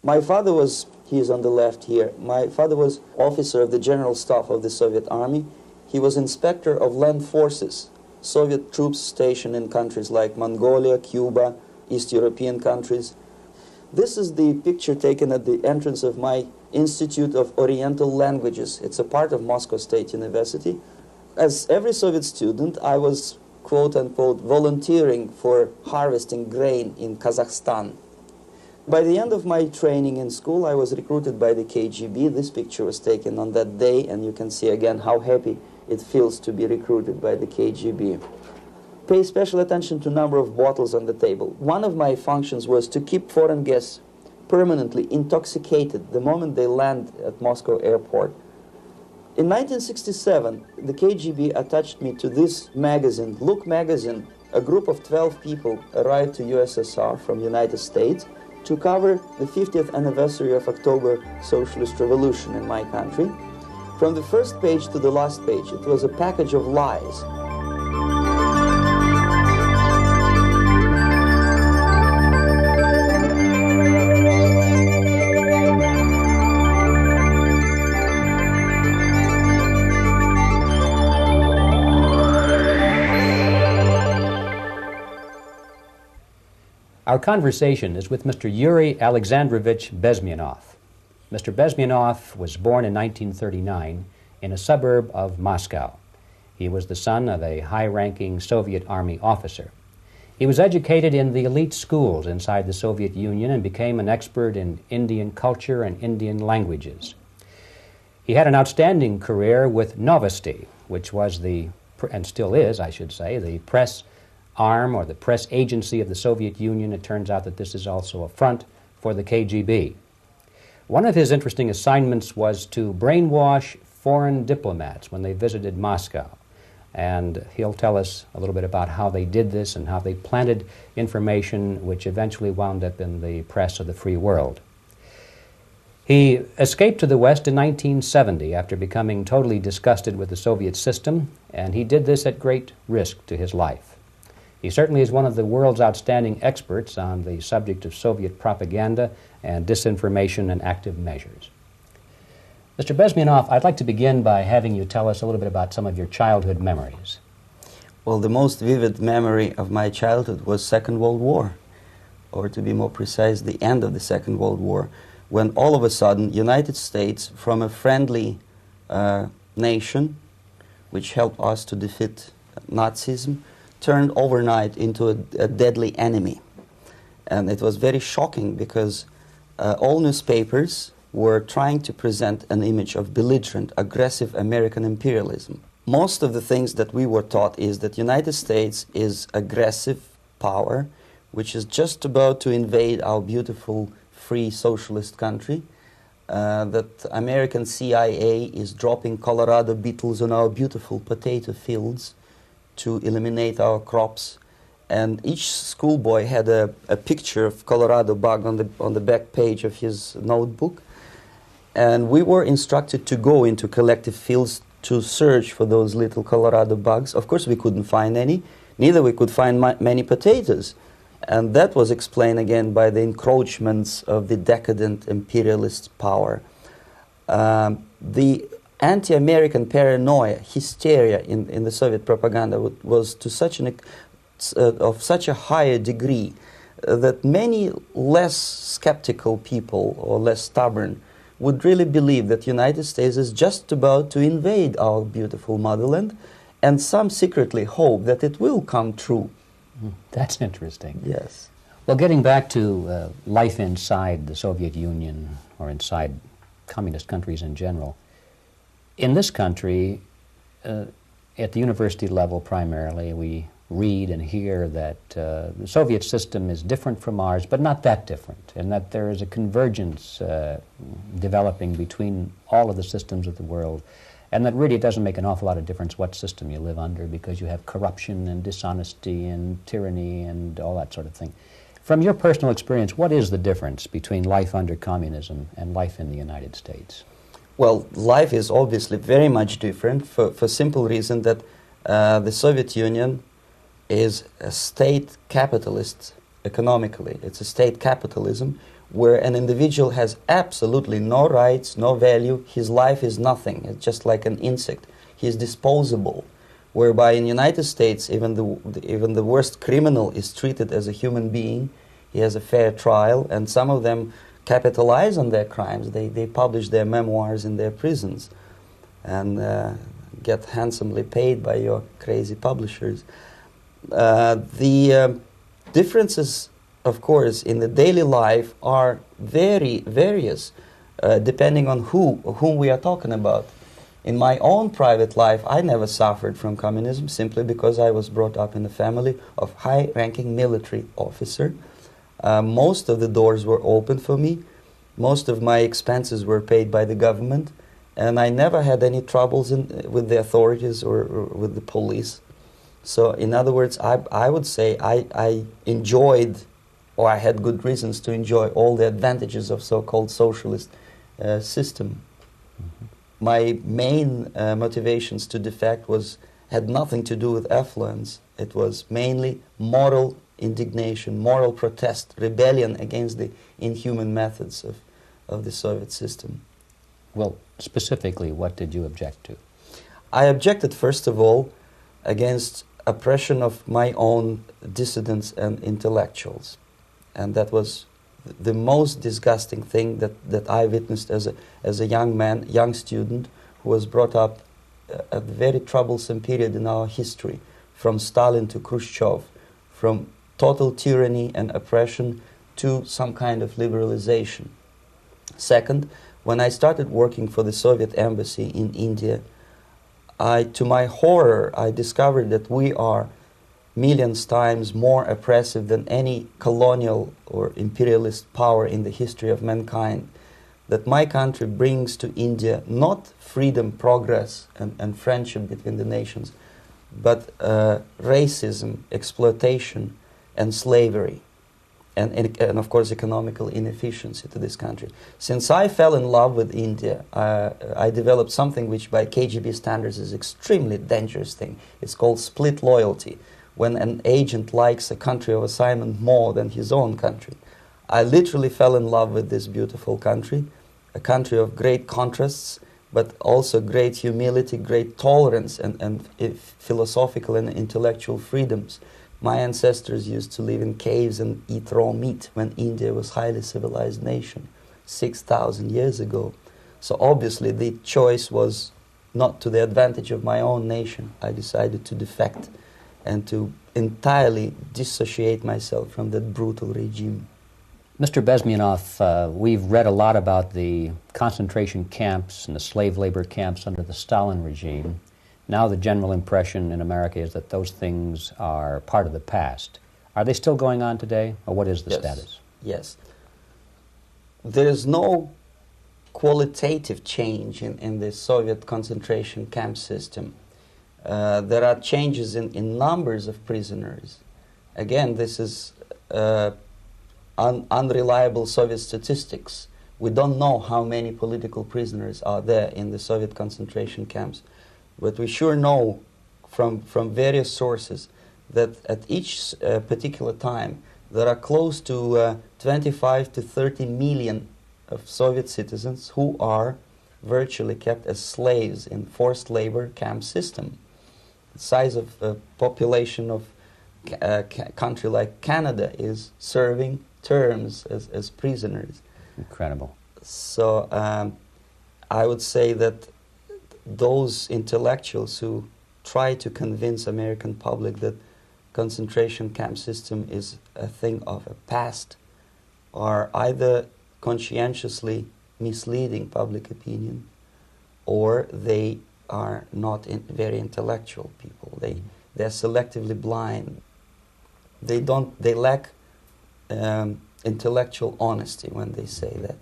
My father was, he is on the left here, my father was officer of the General Staff of the Soviet Army. He was inspector of land forces, Soviet troops stationed in countries like Mongolia, Cuba, East European countries. This is the picture taken at the entrance of my Institute of Oriental Languages. It's a part of Moscow State University. As every Soviet student, I was, quote-unquote, volunteering for harvesting grain in Kazakhstan. By the end of my training in school, I was recruited by the KGB. This picture was taken on that day, and you can see again how happy it feels to be recruited by the KGB. Pay special attention to number of bottles on the table. One of my functions was to keep foreign guests permanently intoxicated the moment they land at Moscow airport. In 1967, the KGB attached me to this magazine, Look magazine. A group of 12 people arrived to USSR from United States to cover the 50th anniversary of October Socialist Revolution in my country. From the first page to the last page, it was a package of lies. Our conversation is with Mr. Yuri Alexandrovich Bezmenov. Mr. Bezmenov was born in 1939 in a suburb of Moscow. He was the son of a high-ranking Soviet Army officer. He was educated in the elite schools inside the Soviet Union and became an expert in Indian culture and Indian languages. He had an outstanding career with Novosti, which was the, and still is, I should say, the press arm or the press agency of the Soviet Union. It turns out that this is also a front for the KGB. One of his interesting assignments was to brainwash foreign diplomats when they visited Moscow. And he'll tell us a little bit about how they did this and how they planted information which eventually wound up in the press of the free world. He escaped to the West in 1970 after becoming totally disgusted with the Soviet system, and he did this at great risk to his life. He certainly is one of the world's outstanding experts on the subject of Soviet propaganda and disinformation and active measures. Mr. Bezmenov, I'd like to begin by having you tell us a little bit about some of your childhood memories. Well, the most vivid memory of my childhood was Second World War, or to be more precise, the end of the Second World War, when all of a sudden United States, from a friendly nation, which helped us to defeat Nazism, turned overnight into a deadly enemy. And it was very shocking because all newspapers were trying to present an image of belligerent, aggressive American imperialism. Most of the things that we were taught is that United States is aggressive power, which is just about to invade our beautiful, free socialist country, that American CIA is dropping Colorado beetles on our beautiful potato fields to eliminate our crops, and each schoolboy had a picture of Colorado bug on the back page of his notebook, and we were instructed to go into collective fields to search for those little Colorado bugs. Of course, we couldn't find any, neither we could find many potatoes, and that was explained again by the encroachments of the decadent imperialist power. The anti-American paranoia, hysteria in the Soviet propaganda was to such of such a higher degree that many less skeptical people or less stubborn would really believe that the United States is just about to invade our beautiful motherland, and some secretly hope that it will come true. That's interesting. Yes. Well, getting back to life inside the Soviet Union or inside communist countries in general, in this country, at the university level primarily, we read and hear that the Soviet system is different from ours, but not that different, and that there is a convergence developing between all of the systems of the world, and that really it doesn't make an awful lot of difference what system you live under because you have corruption and dishonesty and tyranny and all that sort of thing. From your personal experience, what is the difference between life under communism and life in the United States? Well, life is obviously very much different for simple reason that the Soviet Union is a state capitalist economically. It's a state capitalism where an individual has absolutely no rights, no value, his life is nothing, it's just like an insect. He is disposable, whereby in the United States, even the worst criminal is treated as a human being. He has a fair trial, and some of them capitalize on their crimes. They publish their memoirs in their prisons and get handsomely paid by your crazy publishers. The differences, of course, in the daily life are very various, depending on whom we are talking about. In my own private life, I never suffered from communism simply because I was brought up in a family of high-ranking military officer. Most of the doors were open for me. Most of my expenses were paid by the government, and I never had any troubles with the authorities or with the police. So, in other words, I would say I enjoyed, or I had good reasons to enjoy, all the advantages of so-called socialist system. Mm-hmm. My main motivations to defect had nothing to do with affluence. It was mainly moral indignation, moral protest, rebellion against the inhuman methods of the Soviet system. Well, specifically, what did you object to? I objected, first of all, against oppression of my own dissidents and intellectuals. And that was the most disgusting thing that I witnessed as a young man, young student, who was brought up a very troublesome period in our history, from Stalin to Khrushchev, from total tyranny and oppression to some kind of liberalization. Second, when I started working for the Soviet embassy in India, to my horror, I discovered that we are millions times more oppressive than any colonial or imperialist power in the history of mankind. That my country brings to India not freedom, progress, and friendship between the nations, but racism, exploitation, and slavery, and of course economical inefficiency to this country. Since I fell in love with India, I developed something which by KGB standards is extremely dangerous thing. It's called split loyalty, when an agent likes a country of assignment more than his own country. I literally fell in love with this beautiful country, a country of great contrasts, but also great humility, great tolerance, and philosophical and intellectual freedoms. My ancestors used to live in caves and eat raw meat when India was a highly civilized nation 6,000 years ago. So obviously the choice was not to the advantage of my own nation. I decided to defect and to entirely dissociate myself from that brutal regime. Mr. Bezmenov, we've read a lot about the concentration camps and the slave labor camps under the Stalin regime. Now the general impression in America is that those things are part of the past. Are they still going on today, or what is the status? Yes. There is no qualitative change in the Soviet concentration camp system. There are changes in numbers of prisoners. Again, this is unreliable Soviet statistics. We don't know how many political prisoners are there in the Soviet concentration camps. But we sure know from various sources that at each particular time there are close to 25 to 30 million of Soviet citizens who are virtually kept as slaves in forced labor camp system. The size of the population of a country like Canada is serving terms as prisoners. Incredible. So I would say that those intellectuals who try to convince American public that concentration camp system is a thing of a past are either conscientiously misleading public opinion, or they are not very intellectual people. They're selectively blind. They lack intellectual honesty when they say that.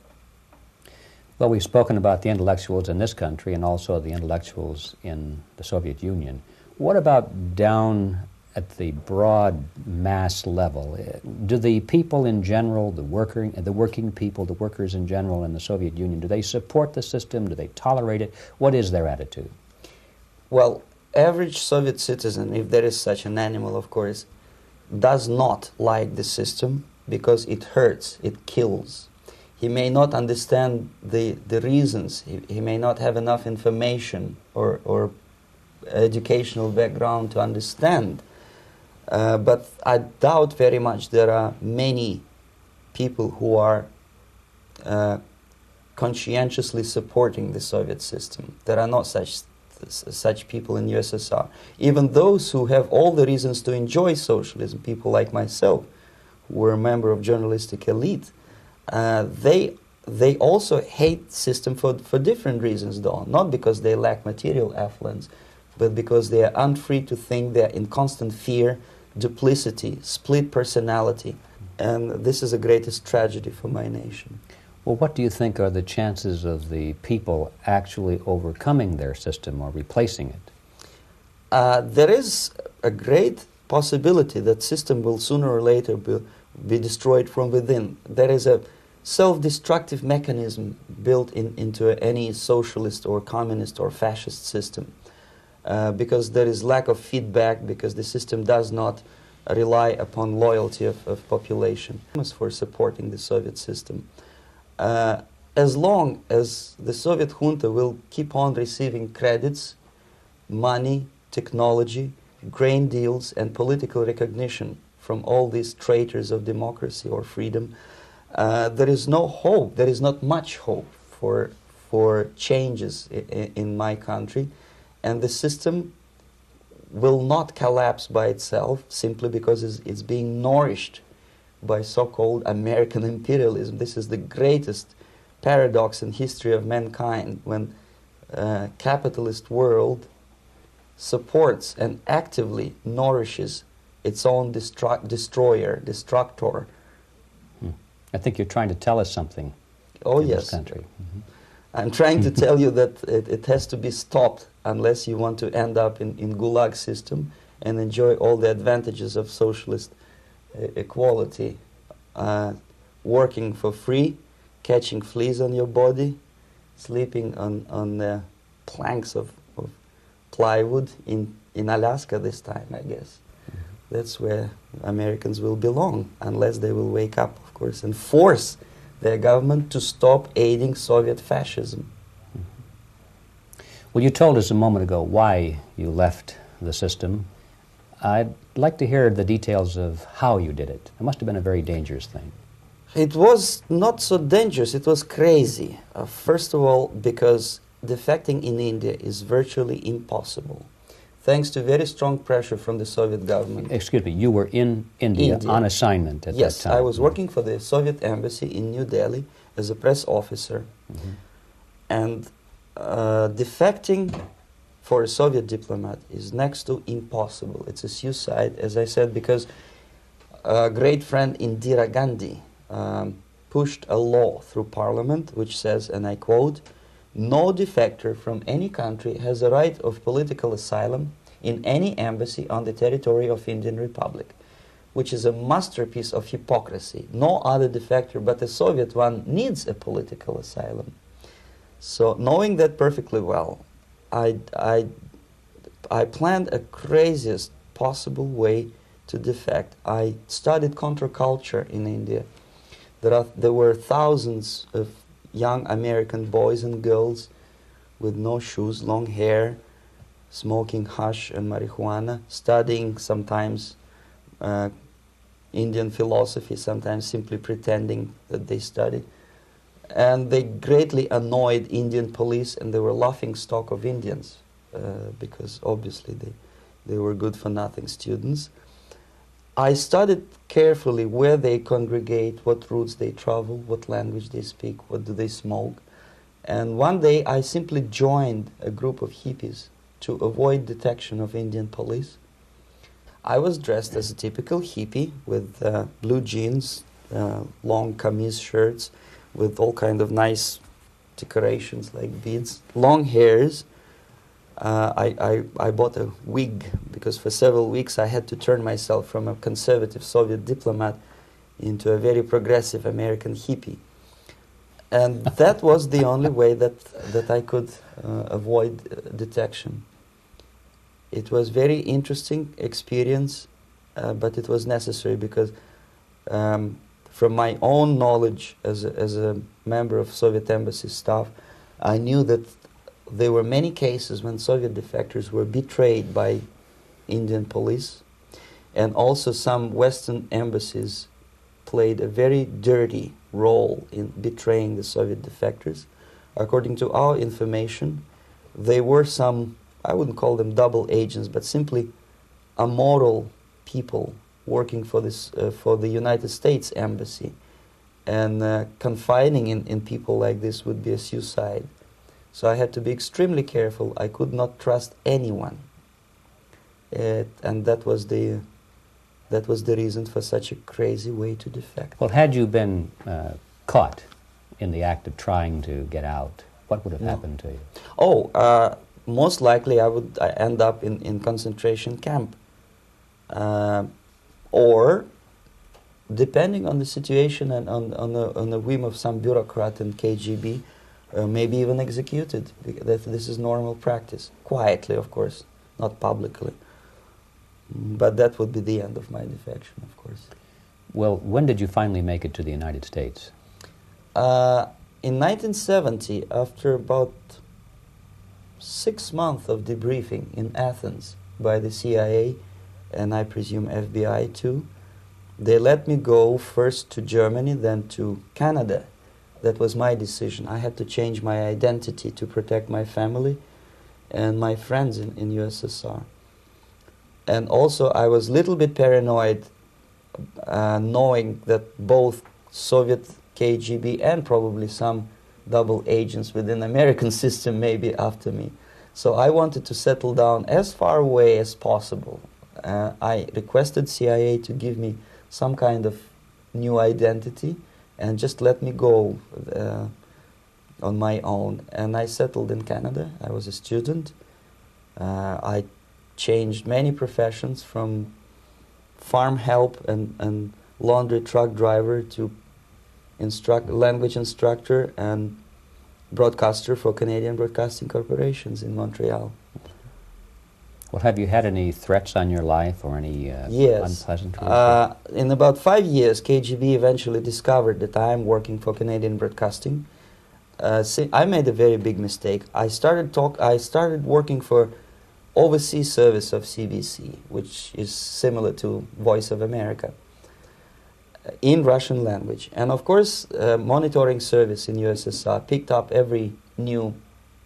Well, we've spoken about the intellectuals in this country and also the intellectuals in the Soviet Union. What about down at the broad mass level? Do the people in general, the working people, the workers in general in the Soviet Union, do they support the system? Do they tolerate it? What is their attitude? Well, average Soviet citizen, if there is such an animal, of course, does not like the system because it hurts, it kills. he may not understand the reasons. He may not have enough information or educational background to understand. But I doubt very much there are many people who are conscientiously supporting the Soviet system. There are not such people in USSR. Even those who have all the reasons to enjoy socialism, people like myself, who were a member of journalistic elite, they also hate the system for different reasons, though. Not because they lack material affluence, but because they are unfree to think, they are in constant fear, duplicity, split personality. And this is the greatest tragedy for my nation. Well, what do you think are the chances of the people actually overcoming their system or replacing it? There is a great possibility that system will sooner or later be destroyed from within. There is a self-destructive mechanism built into any socialist or communist or fascist system, because there is lack of feedback, because the system does not rely upon loyalty of population for supporting the Soviet system. As long as the Soviet junta will keep on receiving credits, money, technology, grain deals, and political recognition from all these traitors of democracy or freedom, there is no hope, there is not much hope for changes in my country, and the system will not collapse by itself simply because it's being nourished by so-called American imperialism. This is the greatest paradox in history of mankind, when capitalist world supports and actively nourishes its own destructor. I think you're trying to tell us something. Oh, in yes. This country. Mm-hmm. I'm trying to tell you that it has to be stopped unless you want to end up in Gulag system and enjoy all the advantages of socialist equality, working for free, catching fleas on your body, sleeping on the planks of plywood in Alaska this time, I guess. Mm-hmm. That's where Americans will belong, unless they will wake up, of course, and force their government to stop aiding Soviet fascism. Mm-hmm. Well, you told us a moment ago why you left the system. I'd like to hear the details of how you did it. It must have been a very dangerous thing. It was not so dangerous, it was crazy. First of all, because defecting in India is virtually impossible, thanks to very strong pressure from the Soviet government. Excuse me, you were in India. On assignment at that time. Yes, I was working for the Soviet embassy in New Delhi as a press officer. Mm-hmm. And defecting for a Soviet diplomat is next to impossible. It's a suicide, as I said, because a great friend Indira Gandhi pushed a law through parliament which says, and I quote, "No defector from any country has a right of political asylum in any embassy on the territory of Indian Republic," which is a masterpiece of hypocrisy. No other defector but a Soviet one needs a political asylum. So knowing that perfectly well, I planned a craziest possible way to defect. I studied counterculture in India. There were thousands of young American boys and girls with no shoes, long hair, smoking hash and marijuana, studying sometimes Indian philosophy, sometimes simply pretending that they studied. And they greatly annoyed Indian police, and they were laughing stock of Indians because obviously they were good-for-nothing students. I studied carefully where they congregate, what routes they travel, what language they speak, what do they smoke. And one day I simply joined a group of hippies to avoid detection of Indian police. I was dressed as a typical hippie with blue jeans, long camise shirts, with all kind of nice decorations like beads, long hairs. I bought a wig because for several weeks I had to turn myself from a conservative Soviet diplomat into a very progressive American hippie. And that was the only way that I could avoid detection. It was very interesting experience, but it was necessary because from my own knowledge as a member of Soviet embassy staff, I knew that there were many cases when Soviet defectors were betrayed by Indian police, and also some Western embassies played a very dirty role in betraying the Soviet defectors. According to our information, they were some, I wouldn't call them double agents, but simply immoral people working for this for the United States embassy, and confiding in people like this would be a suicide. So I had to be extremely careful. I could not trust anyone, and that was the reason for such a crazy way to defect. Well, had you been caught in the act of trying to get out, what would have happened to you? Oh, most likely I would end up in concentration camp. Or, depending on the situation and on the whim of some bureaucrat in KGB, maybe even executed. This is normal practice. Quietly, of course, not publicly. But that would be the end of my defection, of course. Well, when did you finally make it to the United States? In 1970, after about 6 months of debriefing in Athens by the CIA, and I presume FBI too, they let me go first to Germany, then to Canada. That was my decision. I had to change my identity to protect my family and my friends in USSR. And also I was a little bit paranoid, knowing that both Soviet KGB and probably some double agents within American system may be after me. So I wanted to settle down as far away as possible. I requested CIA to give me some kind of new identity and just let me go on my own. And I settled in Canada. I was a student. I changed many professions, from farm help and laundry truck driver to language instructor and broadcaster for Canadian Broadcasting Corporations in Montreal. Well, have you had any threats on your life or any yes. unpleasant in about 5 years, KGB eventually discovered that I am working for Canadian Broadcasting. I made a very big mistake. I started working for overseas service of CBC, which is similar to Voice of America, in Russian language. And of course, monitoring service in USSR picked up every new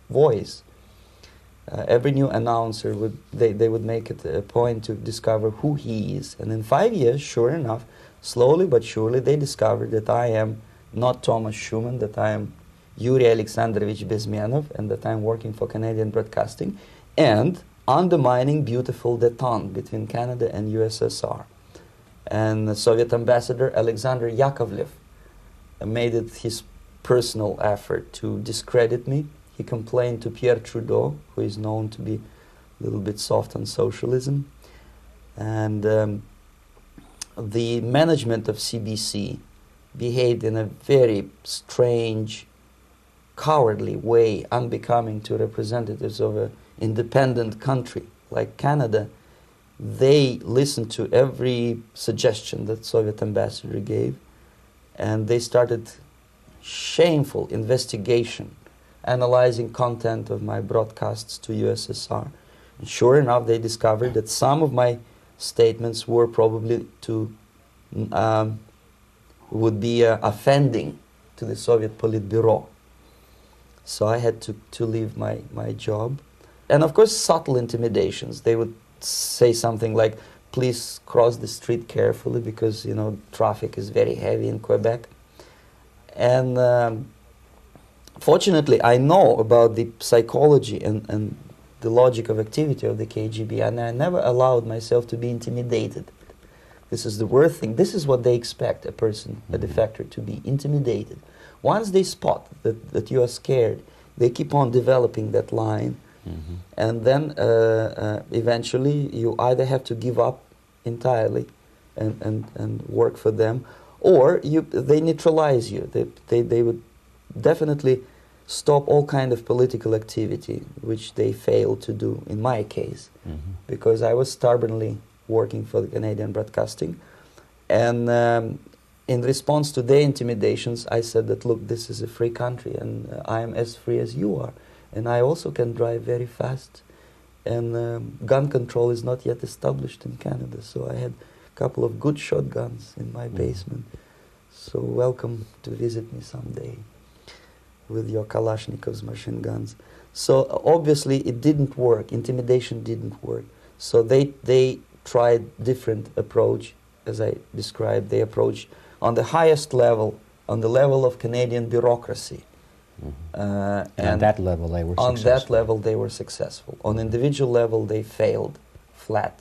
voice. Every new announcer they would make it a point to discover who he is. And in 5 years, sure enough, slowly but surely, they discovered that I am not Tomas Schuman, that I am Yuri Alexandrovich Bezmenov, and that I am working for Canadian Broadcasting, and undermining beautiful détente between Canada and USSR. And the Soviet ambassador Alexander Yakovlev made it his personal effort to discredit me. He complained to Pierre Trudeau, who is known to be a little bit soft on socialism. And the management of CBC behaved in a very strange, cowardly way, unbecoming to representatives of an independent country like Canada. They listened to every suggestion that Soviet ambassador gave, and they started shameful investigation, analyzing content of my broadcasts to USSR. And sure enough, they discovered that some of my statements were probably would be offending to the Soviet Politburo. So I had to leave my job. And of course, subtle intimidations. They would say something like, please cross the street carefully because, you know, traffic is very heavy in Quebec. And fortunately, I know about the psychology and the logic of activity of the KGB, and I never allowed myself to be intimidated. This is the worst thing. This is what they expect a person, a defector, to be intimidated. Once they spot that you are scared, they keep on developing that line. Mm-hmm. And then eventually you either have to give up entirely and work for them, or they neutralize you. They would definitely stop all kind of political activity, which they failed to do in my case, because I was stubbornly working for the Canadian Broadcasting. And in response to their intimidations, I said that, look, this is a free country, and I am as free as you are. And I also can drive very fast. And gun control is not yet established in Canada, so I had a couple of good shotguns in my basement. So welcome to visit me someday with your Kalashnikov's machine guns. So obviously it didn't work. Intimidation didn't work. So they tried different approach, as I described. They approached on the highest level, on the level of Canadian bureaucracy. And on that level they were successful. On that level they were successful. On individual level they failed flat.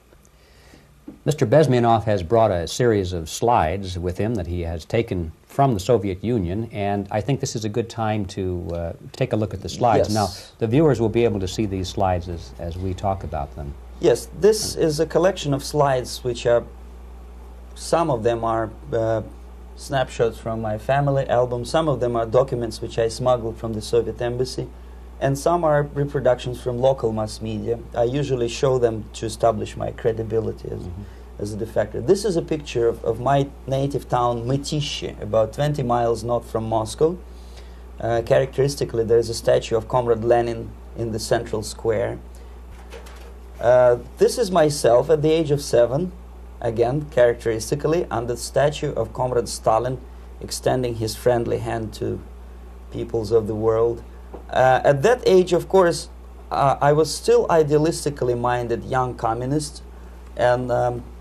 Mr. Bezmenov has brought a series of slides with him that he has taken from the Soviet Union, and I think this is a good time to take a look at the slides. Yes. Now, the viewers will be able to see these slides as we talk about them. Yes, this is a collection of slides which are, some of them are snapshots from my family album, some of them are documents which I smuggled from the Soviet embassy, and some are reproductions from local mass media. I usually show them to establish my credibility as a defector. This is a picture of my native town, Mytishi, about 20 miles north from Moscow. Characteristically, there is a statue of Comrade Lenin in the central square. This is myself at the age of 7, again, characteristically, under the statue of Comrade Stalin, extending his friendly hand to peoples of the world. At that age, of course, I was still idealistically minded young communist, and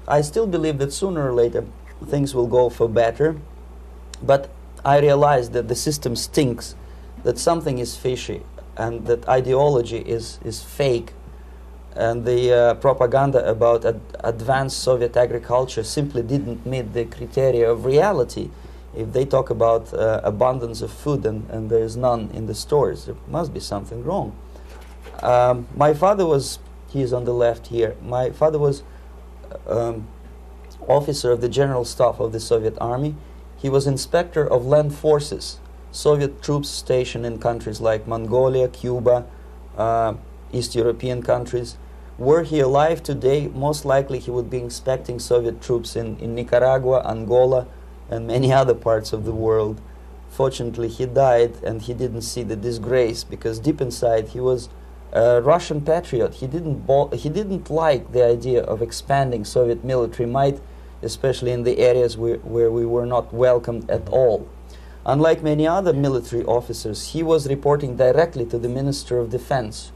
I still believe that sooner or later things will go for better. But I realized that the system stinks, that something is fishy, and that ideology is fake, and the propaganda about advanced Soviet agriculture simply didn't meet the criteria of reality. If they talk about abundance of food and there is none in the stores, there must be something wrong. My father was, he is on the left here, my father was officer of the General Staff of the Soviet Army. He was inspector of land forces, Soviet troops stationed in countries like Mongolia, Cuba, East European countries. Were he alive today, most likely he would be inspecting Soviet troops in Nicaragua, Angola, and many other parts of the world. Fortunately, he died and he didn't see the disgrace, because deep inside he was a Russian patriot. He didn't like the idea of expanding Soviet military might, especially in the areas where we were not welcomed at all. Unlike many other military officers, he was reporting directly to the Minister of Defense,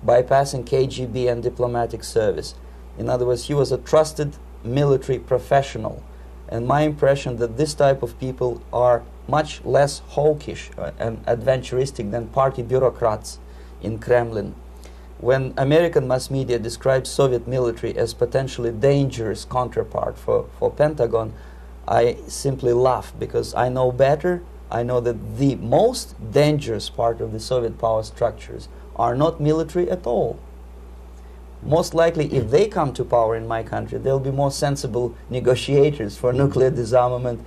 bypassing KGB and diplomatic service. In other words, he was a trusted military professional. And my impression that this type of people are much less hawkish and adventuristic than party bureaucrats in Kremlin. When American mass media describes Soviet military as potentially dangerous counterpart for Pentagon, I simply laugh, because I know better. I know that the most dangerous part of the Soviet power structures are not military at all. Most likely, if they come to power in my country, they'll be more sensible negotiators for nuclear disarmament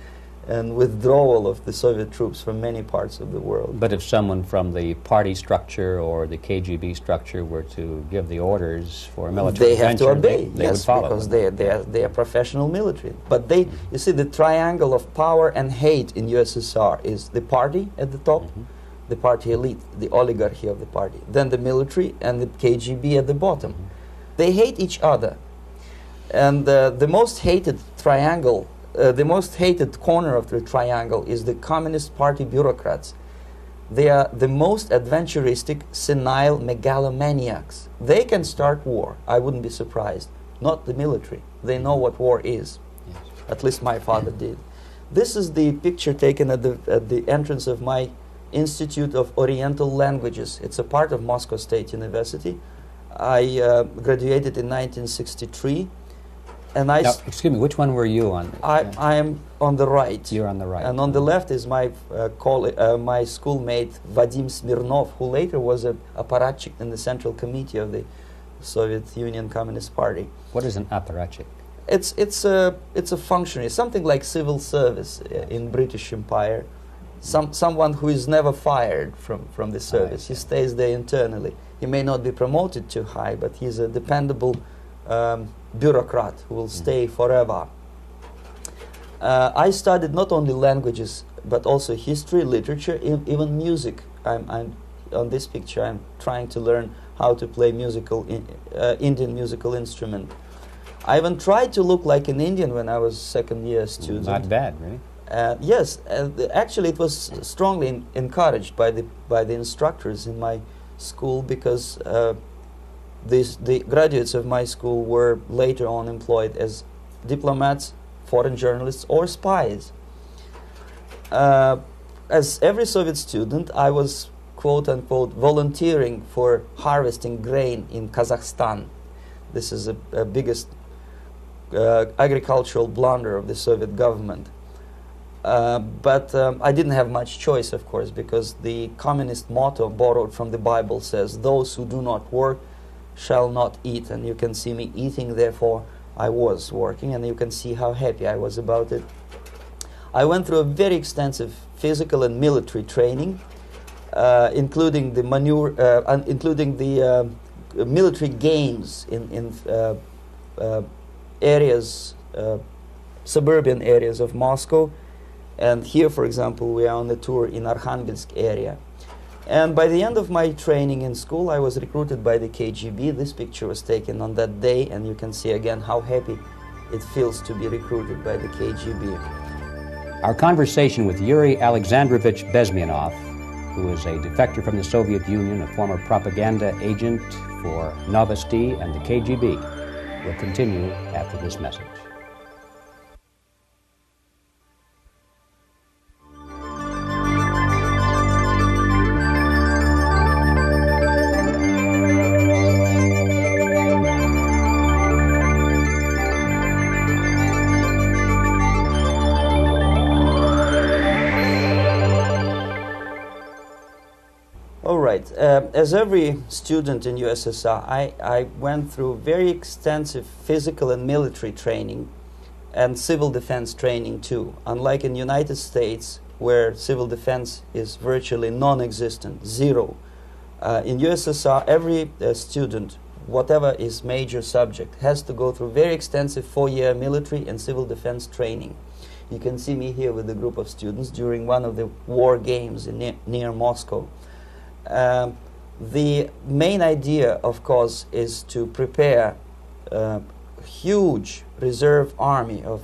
and withdrawal of the Soviet troops from many parts of the world. But if someone from the party structure or the KGB structure were to give the orders for a military intervention, they have to obey, they yes, would follow, because they are professional military. But they, you see, the triangle of power and hate in USSR is the party at the top, the party elite, the oligarchy of the party, then the military, and the KGB at the bottom. They hate each other, and the most hated triangle, the most hated corner of the triangle is the Communist Party bureaucrats. They are the most adventuristic, senile megalomaniacs. They can start war, I wouldn't be surprised. Not the military. They know what war is. Yes. At least my father did. This is the picture taken at the entrance of my Institute of Oriental Languages. It's a part of Moscow State University. I graduated in 1963, and now, excuse me, which one were you on? I am on the right. You're on the right. And on the left is my my schoolmate Vadim Smirnov, who later was an apparatchik in the Central Committee of the Soviet Union Communist Party. What is an apparatchik? It's a functionary, something like civil service in British Empire. Someone who is never fired from the service. He stays there internally. He may not be promoted too high, but he's a dependable bureaucrat who will stay forever. I studied not only languages, but also history, literature, even music. I'm on this picture, I'm trying to learn how to play Indian musical instrument. I even tried to look like an Indian when I was second-year student. Not bad, really. Yes, actually it was strongly encouraged by the instructors in my school, because the graduates of my school were later on employed as diplomats, foreign journalists, or spies. As every Soviet student, I was quote-unquote volunteering for harvesting grain in Kazakhstan. This is a biggest agricultural blunder of the Soviet government. But I didn't have much choice, of course, because the communist motto borrowed from the Bible says, "Those who do not work shall not eat." And you can see me eating, therefore I was working, and you can see how happy I was about it. I went through a very extensive physical and military training, including the military games in areas, suburban areas of Moscow. And here, for example, we are on a tour in Arkhangelsk area. And by the end of my training in school, I was recruited by the KGB. This picture was taken on that day, and you can see again how happy it feels to be recruited by the KGB. Our conversation with Yuri Alexandrovich Bezmenov, who is a defector from the Soviet Union, a former propaganda agent for Novosti and the KGB, will continue after this message. As every student in USSR, I went through very extensive physical and military training and civil defense training too. Unlike in the United States, where civil defense is virtually non-existent, zero. In USSR, every student, whatever his major subject, has to go through very extensive 4-year military and civil defense training. You can see me here with a group of students during one of the war games near Moscow. The main idea, of course, is to prepare a huge reserve army of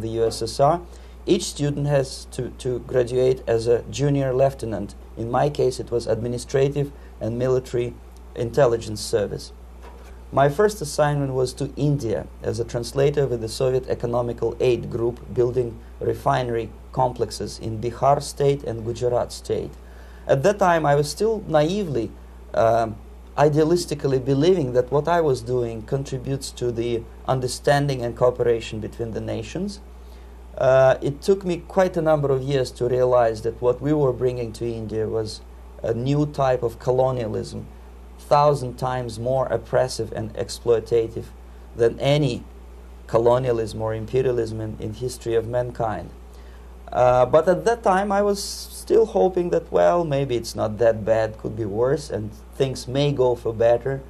the USSR. Each student has to graduate as a junior lieutenant. In my case, it was administrative and military intelligence service. My first assignment was to India as a translator with the Soviet Economical Aid Group, building refinery complexes in Bihar state and Gujarat state. At that time, I was still naively, idealistically believing that what I was doing contributes to the understanding and cooperation between the nations. It took me quite a number of years to realize that what we were bringing to India was a new type of colonialism, 1,000 times more oppressive and exploitative than any colonialism or imperialism in history of mankind. But at that time, I was still hoping that, well, maybe it's not that bad, could be worse, and things may go for better.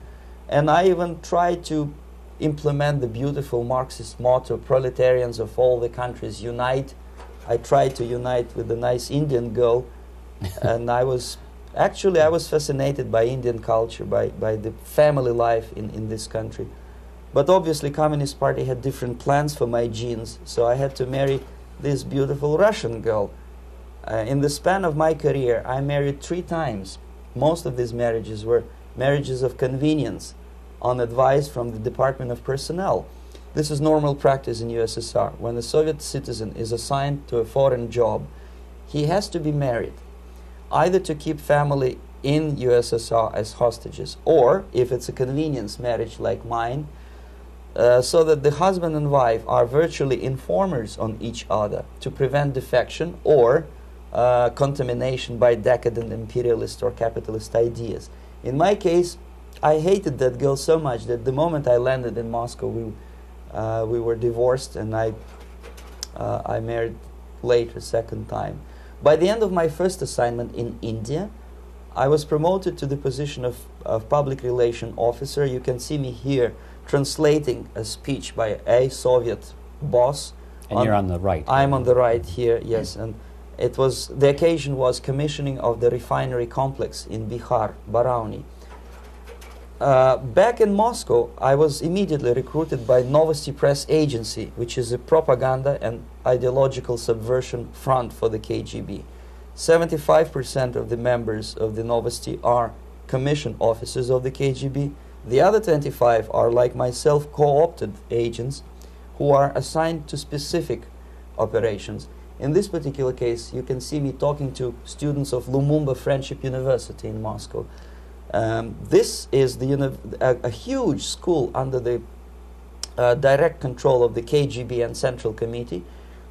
And I even tried to implement the beautiful Marxist motto, "Proletarians of all the countries unite." I tried to unite with a nice Indian girl, and I was fascinated by Indian culture, by the family life in this country. But obviously, Communist Party had different plans for my genes, so I had to marry this beautiful Russian girl. In the span of my career, I married 3 times. Most of these marriages were marriages of convenience, on advice from the Department of Personnel. This is normal practice in USSR. When a Soviet citizen is assigned to a foreign job, he has to be married, either to keep family in USSR as hostages, or, if it's a convenience marriage like mine, so that the husband and wife are virtually informers on each other to prevent defection or contamination by decadent imperialist or capitalist ideas. In my case, I hated that girl so much that the moment I landed in Moscow, we were divorced, and I married later, second time. By the end of my first assignment in India, I was promoted to the position of public relation officer. You can see me here translating a speech by a Soviet boss And you're on the right. I'm on the right here, yes. And it was, the occasion was commissioning of the refinery complex in Bihar, Barauni. Back in Moscow, I was immediately recruited by Novosti Press Agency, which is a propaganda and ideological subversion front for the KGB. 75% of the members of the Novosti are commissioned officers of the KGB. The other 25 are, like myself, co-opted agents who are assigned to specific operations. In this particular case, you can see me talking to students of Lumumba Friendship University in Moscow. This is a huge school under the direct control of the KGB and Central Committee,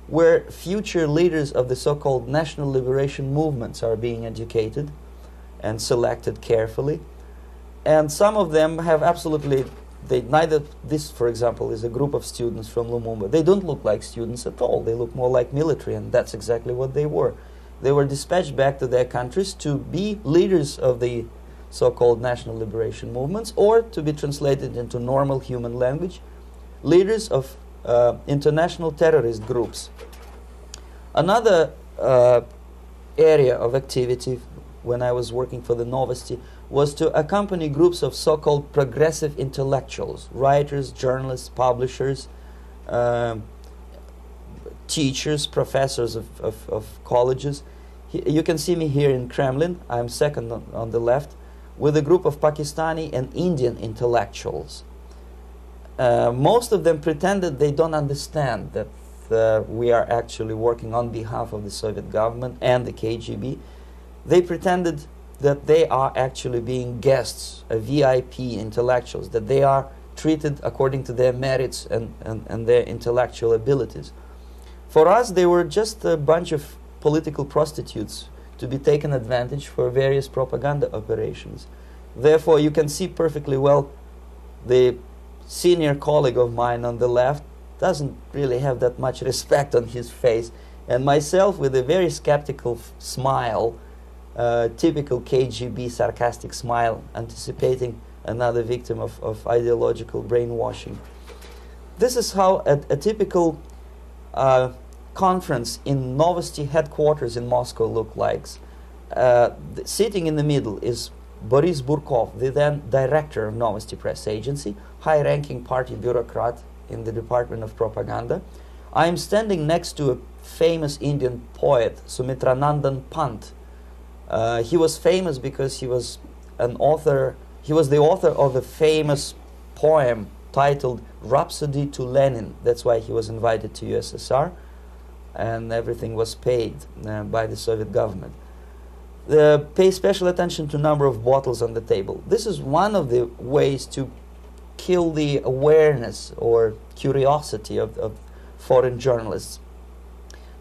where future leaders of the so-called national liberation movements are being educated and selected carefully. And some of them have absolutely, this, for example, is a group of students from Lumumba. They don't look like students at all. They look more like military, and that's exactly what they were. They were dispatched back to their countries to be leaders of the so-called national liberation movements, or to be translated into normal human language, leaders of international terrorist groups. Another area of activity when I was working for the Novosti was to accompany groups of so-called progressive intellectuals, writers, journalists, publishers, teachers, professors of colleges. You can see me here in Kremlin. I'm second on the left, with a group of Pakistani and Indian intellectuals. Most of them pretended they don't understand that we are actually working on behalf of the Soviet government and the KGB. They pretended that they are actually being guests, VIP intellectuals, that they are treated according to their merits and their intellectual abilities. For us, they were just a bunch of political prostitutes to be taken advantage for various propaganda operations. Therefore, you can see perfectly well the senior colleague of mine on the left doesn't really have that much respect on his face, and myself with a very skeptical smile, typical KGB sarcastic smile, anticipating another victim of ideological brainwashing. This is how a typical conference in Novosti headquarters in Moscow looked like. Sitting in the middle is Boris Burkov, the then director of Novosti Press Agency, high-ranking party bureaucrat in the Department of Propaganda. I am standing next to a famous Indian poet, Sumitranandan Pant. He was famous because he was an author. He was the author of a famous poem titled Rhapsody to Lenin. That's why he was invited to USSR, and everything was paid by the Soviet government. Pay special attention to number of bottles on the table. This is one of the ways to kill the awareness or curiosity of foreign journalists.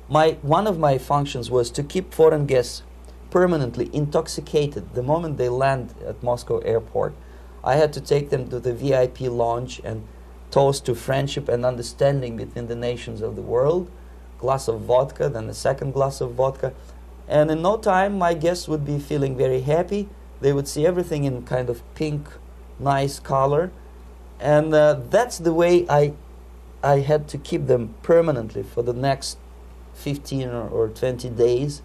One of my functions was to keep foreign guests permanently intoxicated the moment they land at Moscow airport. I had to take them to the VIP lounge and toast to friendship and understanding between the nations of the world. Glass of vodka, then a second glass of vodka. And in no time, my guests would be feeling very happy. They would see everything in kind of pink, nice color. And that's the way I had to keep them permanently for the next 15 or 20 days.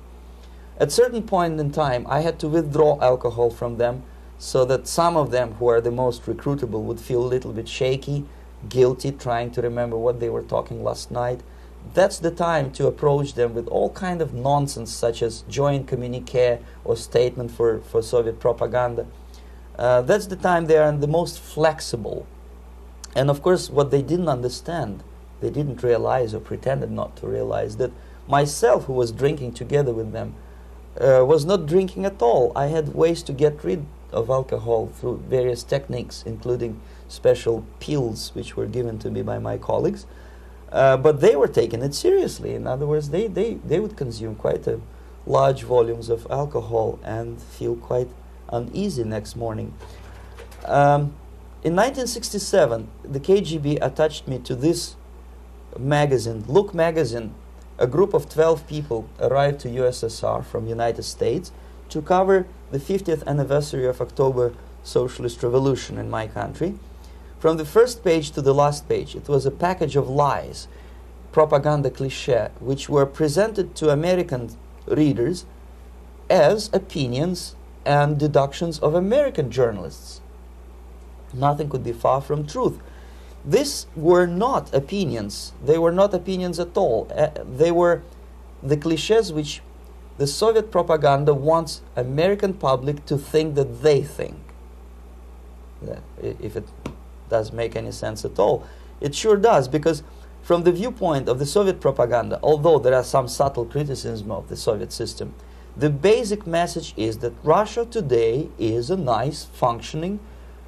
At a certain point in time, I had to withdraw alcohol from them so that some of them who are the most recruitable would feel a little bit shaky, guilty, trying to remember what they were talking last night. That's the time to approach them with all kind of nonsense, such as joint communique or statement for Soviet propaganda. That's the time they are the most flexible. And of course, what they didn't understand, they didn't realize or pretended not to realize, that myself, who was drinking together with them, was not drinking at all. I had ways to get rid of alcohol through various techniques, including special pills which were given to me by my colleagues. But they were taking it seriously. In other words, they would consume quite large volumes of alcohol and feel quite uneasy next morning. In 1967, the KGB attached me to this magazine, Look magazine. A group of 12 people arrived to USSR from United States to cover the 50th anniversary of October Socialist Revolution in my country. From the first page to the last page, it was a package of lies. propaganda cliché, which were presented to American readers as opinions and deductions of American journalists. Nothing could be far from truth. These were not opinions. They were not opinions at all. They were the clichés which the Soviet propaganda wants American public to think that they think. If it does make any sense at all. It sure does, because from the viewpoint of the Soviet propaganda, although there are some subtle criticism of the Soviet system, the basic message is that Russia today is a nice, functioning,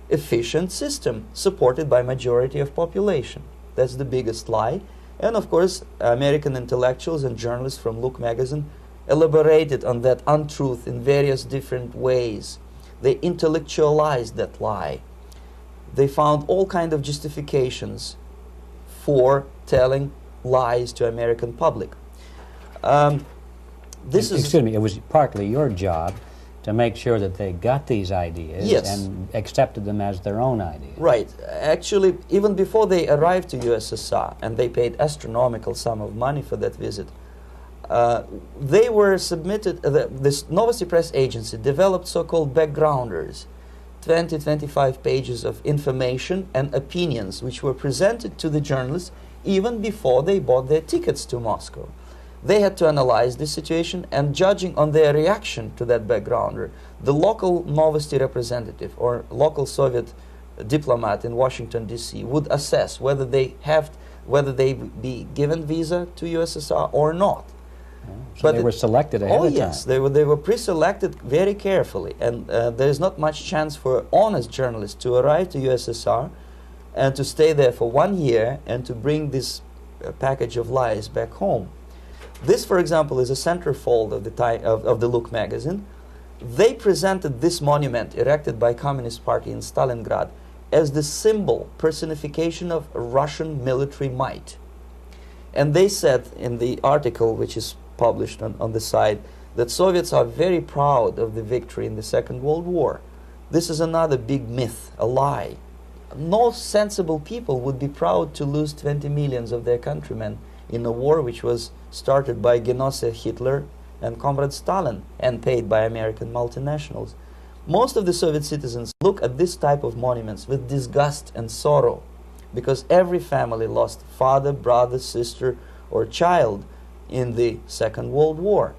efficient system supported by majority of population. That's the biggest lie. And of course, American intellectuals and journalists from Look magazine elaborated on that untruth in various different ways. They intellectualized that lie. They found all kinds of justifications for telling lies to American public. Excuse me, it was partly your job to make sure that they got these ideas, yes, and accepted them as their own ideas. Right. Actually, even before they arrived to USSR, and they paid astronomical sum of money for that visit, they were submitted, this Novosti Press agency developed so-called backgrounders, 20-25 pages of information and opinions which were presented to the journalists even before they bought their tickets to Moscow. They had to analyze the situation, and judging on their reaction to that backgrounder, the local Novosti representative or local Soviet diplomat in Washington, D.C. would assess whether they be given visa to USSR or not. So but they were selected ahead of time. Oh yes, they were pre-selected very carefully, and there is not much chance for honest journalists to arrive to USSR and to stay there for 1 year and to bring this package of lies back home. This, for example, is a centerfold of the Look magazine. They presented this monument erected by Communist Party in Stalingrad as the symbol, personification of Russian military might. And they said in the article, which is published on the site, that Soviets are very proud of the victory in the Second World War. This is another big myth, a lie. No sensible people would be proud to lose 20 millions of their countrymen in a war which was started by Genoese Hitler and Comrade Stalin and paid by American multinationals. Most of the Soviet citizens look at this type of monuments with disgust and sorrow, because every family lost father, brother, sister, or child in the Second World War.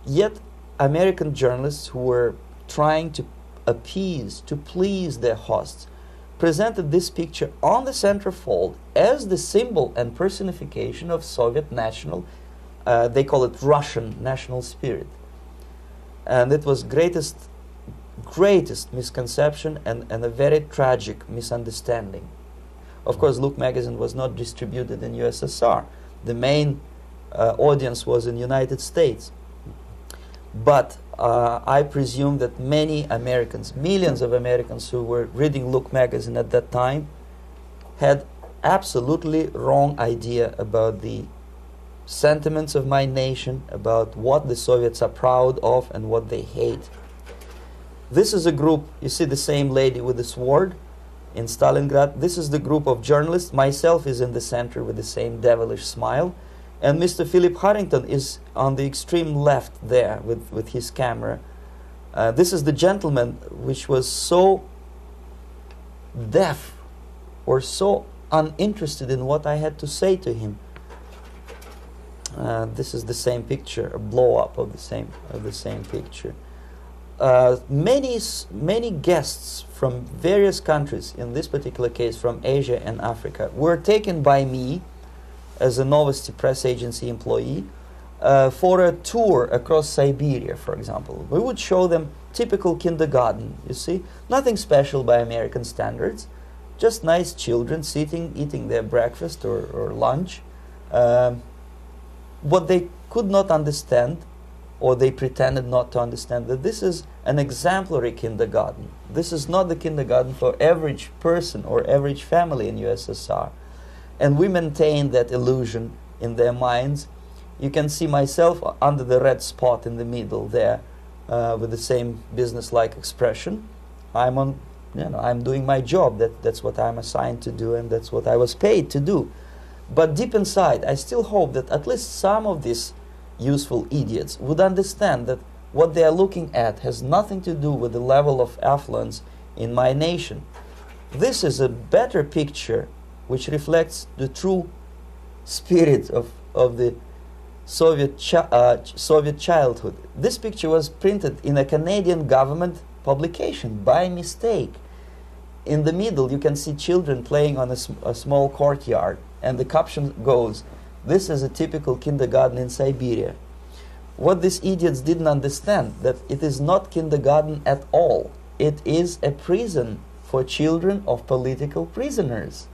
Yet American journalists who were trying to appease, to please their hosts, presented this picture on the centerfold as the symbol and personification of Soviet national, they call it Russian national spirit. And it was greatest misconception and a very tragic misunderstanding. Of course, Look magazine was not distributed in USSR. The main audience was in the United States. But I presume that many Americans, millions of Americans who were reading Look magazine at that time, had absolutely wrong idea about the sentiments of my nation, about what the Soviets are proud of and what they hate. This is a group, you see the same lady with the sword in Stalingrad. This is the group of journalists. Myself is in the center with the same devilish smile. And Mr. Philip Harrington is on the extreme left there with his camera. This is the gentleman which was so deaf or so uninterested in what I had to say to him. This is the same picture, a blow-up of the same picture. Many guests from various countries, in this particular case from Asia and Africa, were taken by me as a Novosti Press agency employee for a tour across Siberia, for example. We would show them typical kindergarten, you see, nothing special by American standards, just nice children sitting, eating their breakfast or lunch. What they could not understand, or they pretended not to understand, that this is an exemplary kindergarten. This is not the kindergarten for average person or average family in USSR. And we maintain that illusion in their minds. You can see myself under the red spot in the middle there, with the same business-like expression. I'm doing my job. That's what I'm assigned to do, and that's what I was paid to do. But deep inside, I still hope that at least some of these useful idiots would understand that what they are looking at has nothing to do with the level of affluence in my nation. This is a better picture which reflects the true spirit of the Soviet childhood. This picture was printed in a Canadian government publication by mistake. In the middle, you can see children playing on a small courtyard, and the caption goes, "This is a typical kindergarten in Siberia." What these idiots didn't understand, that it is not kindergarten at all. It is a prison for children of political prisoners.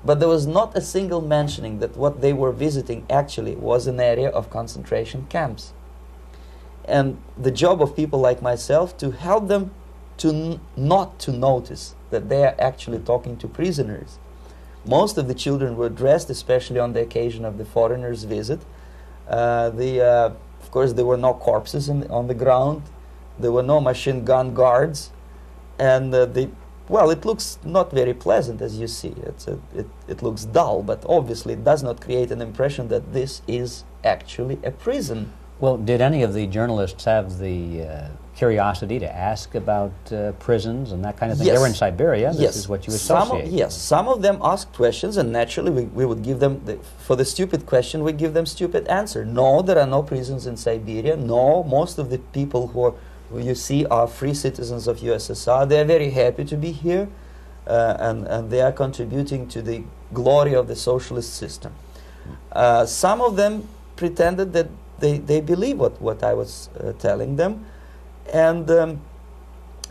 But there was not a single mentioning that what they were visiting actually was an area of concentration camps. And the job of people like myself to help them to not to notice that they are actually talking to prisoners. Most of the children were dressed, especially on the occasion of the foreigners' visit. Of course, there were no corpses on the ground. There were no machine gun guards. And well, it looks not very pleasant, as you see. It looks dull, but obviously it does not create an impression that this is actually a prison. Well, did any of the journalists have the curiosity to ask about prisons and that kind of thing? Yes. They were in Siberia. This Yes. is what you associate. Yes, some of them asked questions, and naturally we would give them, for the stupid question, we give them stupid answer. No, there are no prisons in Siberia. No, most of the people who you see are free citizens of USSR. They are very happy to be here, and they are contributing to the glory of the socialist system. Some of them pretended that they believe what I was telling them, and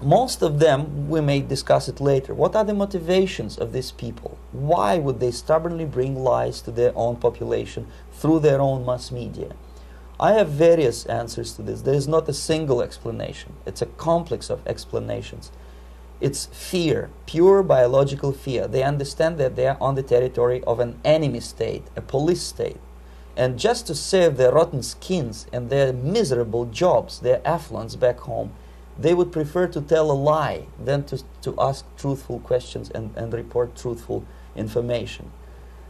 most of them, we may discuss it later, what are the motivations of these people? Why would they stubbornly bring lies to their own population through their own mass media? I have various answers to this. There is not a single explanation. It's a complex of explanations. It's fear, pure biological fear. They understand that they are on the territory of an enemy state, a police state. And just to save their rotten skins and their miserable jobs, their affluence back home, they would prefer to tell a lie than to ask truthful questions and report truthful information.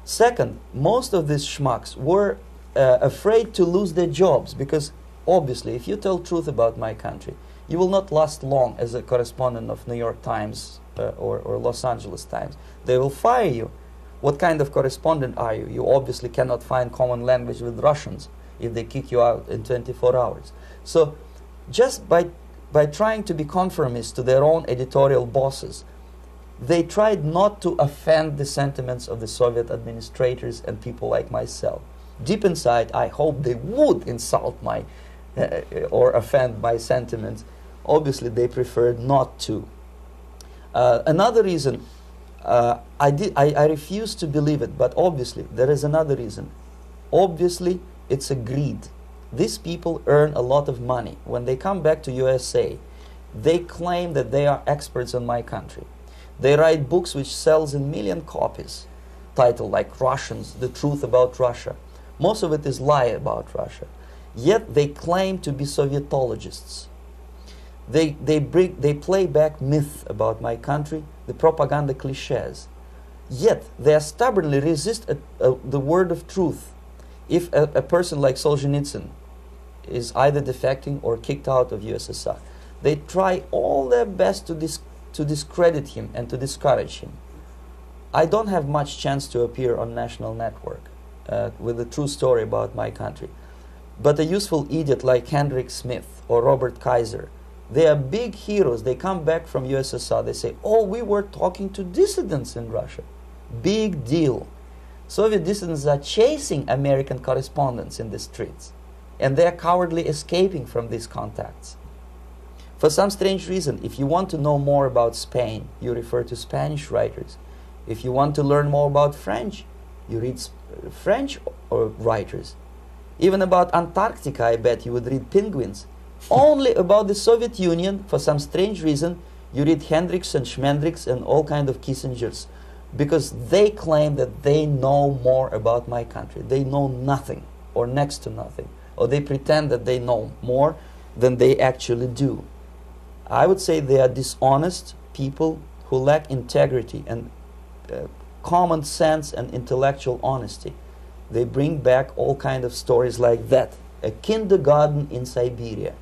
Second, most of these schmucks were afraid to lose their jobs, because obviously if you tell truth about my country, you will not last long as a correspondent of New York Times or Los Angeles Times. They will fire you. What kind of correspondent are you? You obviously cannot find common language with Russians if they kick you out in 24 hours. So just by trying to be conformists to their own editorial bosses, they tried not to offend the sentiments of the Soviet administrators and people like myself. Deep inside, I hope they would insult my or offend my sentiments. Obviously, they preferred not to. Another reason, I refuse to believe it, but obviously there is another reason. Obviously, it's a greed. These people earn a lot of money. When they come back to USA, they claim that they are experts on my country. They write books which sells in million copies, titled like Russians, The Truth About Russia. Most of it is lie about Russia. Yet they claim to be Sovietologists. They play back myth about my country, the propaganda cliches. Yet they stubbornly resist the word of truth. If a person like Solzhenitsyn is either defecting or kicked out of USSR, they try all their best to discredit him and to discourage him. I don't have much chance to appear on national network with a true story about my country. But a useful idiot like Hendrik Smith or Robert Kaiser, they are big heroes. They come back from USSR. They say, oh, we were talking to dissidents in Russia. Big deal. Soviet dissidents are chasing American correspondents in the streets, and they are cowardly escaping from these contacts. For some strange reason, if you want to know more about Spain, you refer to Spanish writers. If you want to learn more about French, you read French writers. Even about Antarctica, I bet you would read Penguins. Only about the Soviet Union, for some strange reason, you read Hendricks and Schmendricks and all kind of Kissingers, because they claim that they know more about my country. They know nothing, or next to nothing, or they pretend that they know more than they actually do. I would say they are dishonest people who lack integrity and common sense and intellectual honesty. They bring back all kind of stories like that. A kindergarten in Siberia.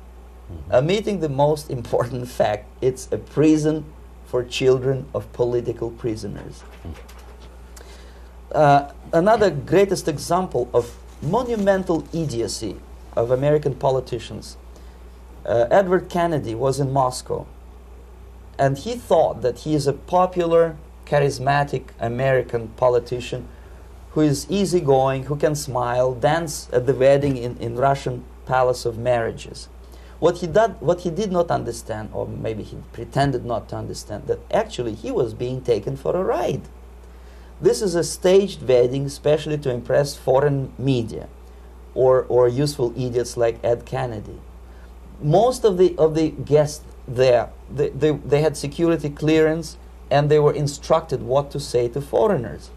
Omitting the most important fact, it's a prison for children of political prisoners. Another greatest example of monumental idiocy of American politicians. Edward Kennedy was in Moscow, and he thought that he is a popular, charismatic American politician who is easygoing, who can smile, dance at the wedding in Russian Palace of Marriages. What he did not understand, or maybe he pretended not to understand, that actually he was being taken for a ride. This is a staged wedding especially to impress foreign media or useful idiots like Ed Kennedy. Most of the guests there, they had security clearance, and they were instructed what to say to foreigners.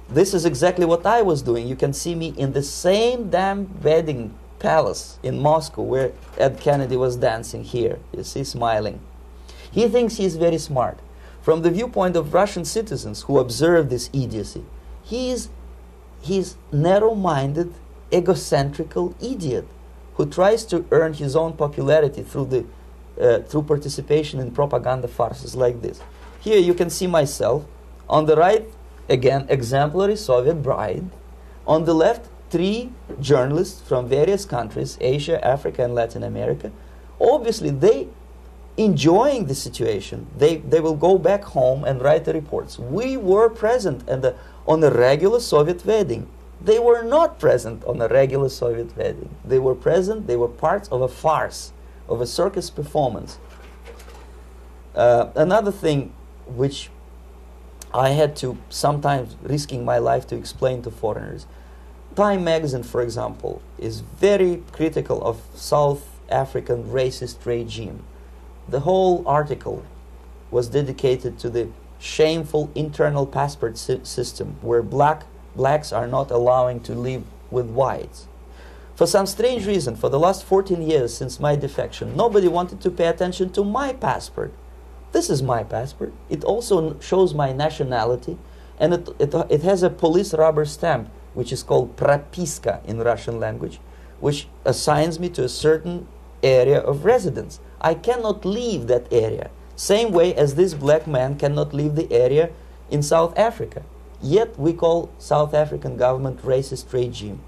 This is exactly what I was doing. You can see me in the same damn wedding palace in Moscow where Ed Kennedy was dancing here. You see, smiling. He thinks he's very smart. From the viewpoint of Russian citizens who observe this idiocy, he's narrow-minded, egocentrical idiot who tries to earn his own popularity through participation in propaganda farces like this. Here you can see myself. On the right, again, exemplary Soviet bride. On the left, 3 journalists from various countries, Asia, Africa, and Latin America. Obviously, they enjoying the situation. They will go back home and write the reports. We were present on a regular Soviet wedding. They were not present on a regular Soviet wedding. They were present, they were parts of a farce, of a circus performance. Another thing which I had to sometimes risking my life to explain to foreigners. Time magazine, for example, is very critical of South African racist regime. The whole article was dedicated to the shameful internal passport system where blacks are not allowing to live with whites. For some strange reason, for the last 14 years since my defection, nobody wanted to pay attention to my passport. This is my passport. It also shows my nationality, and it has a police rubber stamp, which is called propiska in Russian language, which assigns me to a certain area of residence. I cannot leave that area, same way as this black man cannot leave the area in South Africa. Yet we call South African government racist regime.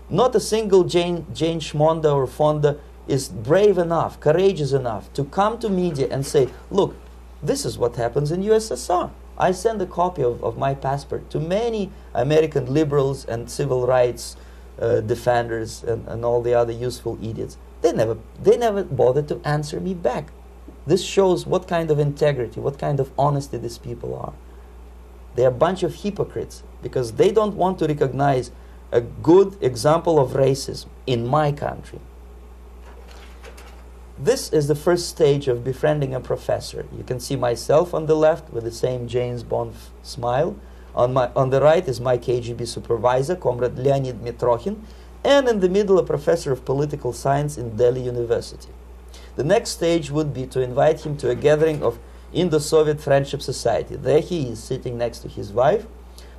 Not a single Jane Schmonda or Fonda is brave enough, courageous enough to come to media and say, look, this is what happens in USSR. I send a copy of my passport to many American liberals and civil rights defenders and all the other useful idiots. They never bothered to answer me back. This shows what kind of integrity, what kind of honesty these people are. They're a bunch of hypocrites because they don't want to recognize a good example of racism in my country. This is the first stage of befriending a professor. You can see myself on the left with the same James Bond smile. On the right is my KGB supervisor, Comrade Leonid Mitrokhin, and in the middle a professor of political science in Delhi University. The next stage would be to invite him to a gathering of Indo-Soviet Friendship Society. There he is sitting next to his wife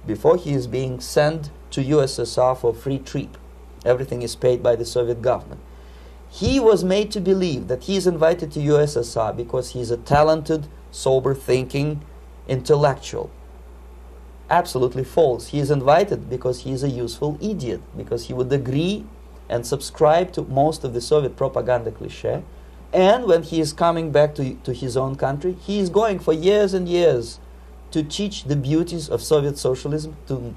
before he is being sent to USSR for free trip. Everything is paid by the Soviet government. He was made to believe that he is invited to USSR because he is a talented, sober-thinking intellectual. Absolutely false. He is invited because he is a useful idiot, because he would agree and subscribe to most of the Soviet propaganda cliché. And when he is coming back to his own country, he is going for years and years to teach the beauties of Soviet socialism to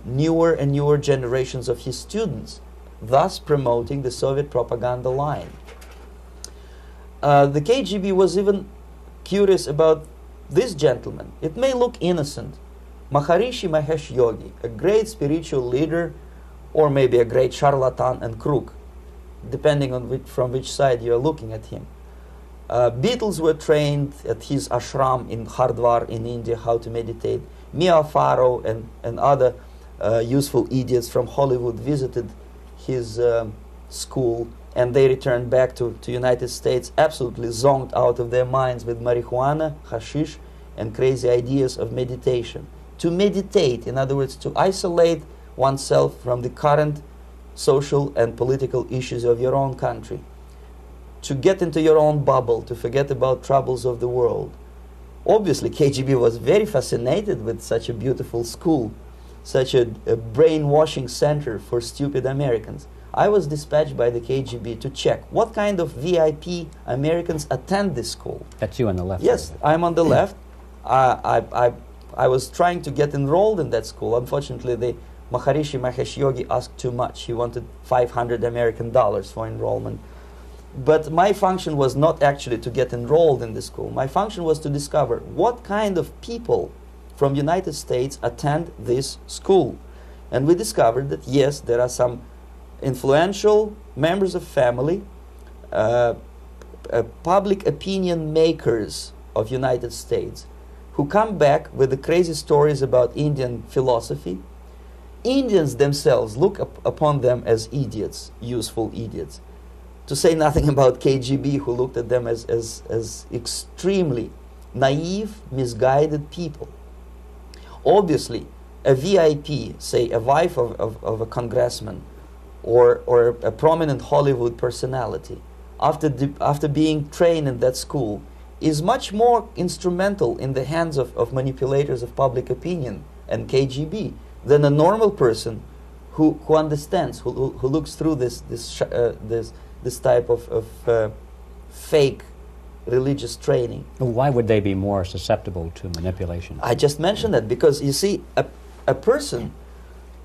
newer and newer generations of his students, thus promoting the Soviet propaganda line. The KGB was even curious about this gentleman. It may look innocent. Maharishi Mahesh Yogi, a great spiritual leader, or maybe a great charlatan and crook, depending on from which side you are looking at him. Beatles were trained at his ashram in Hardwar in India how to meditate. Mia Farrow and other useful idiots from Hollywood visited his school, and they returned back to United States absolutely zonked out of their minds with marijuana, hashish, and crazy ideas of meditation. To meditate, in other words, to isolate oneself from the current social and political issues of your own country. To get into your own bubble, to forget about troubles of the world. Obviously, KGB was very fascinated with such a beautiful school, such a brainwashing center for stupid Americans. I was dispatched by the KGB to check what kind of VIP Americans attend this school. That's you on the left. Yes, I'm on the left. I was trying to get enrolled in that school. Unfortunately, the Maharishi Mahesh Yogi asked too much. He wanted $500 American for enrollment. But my function was not actually to get enrolled in the school. My function was to discover what kind of people from the United States attend this school. And we discovered that, yes, there are some influential members of family, public opinion makers of United States, who come back with the crazy stories about Indian philosophy. Indians themselves look upon them as idiots, useful idiots. To say nothing about KGB, who looked at them as extremely naive, misguided people. Obviously, a VIP, say a wife of a congressman, or a prominent Hollywood personality, after being trained in that school, is much more instrumental in the hands of manipulators of public opinion and KGB than a normal person who understands, who looks through this type of fake religious training. Why would they be more susceptible to manipulation? I just mentioned that because, you see, a person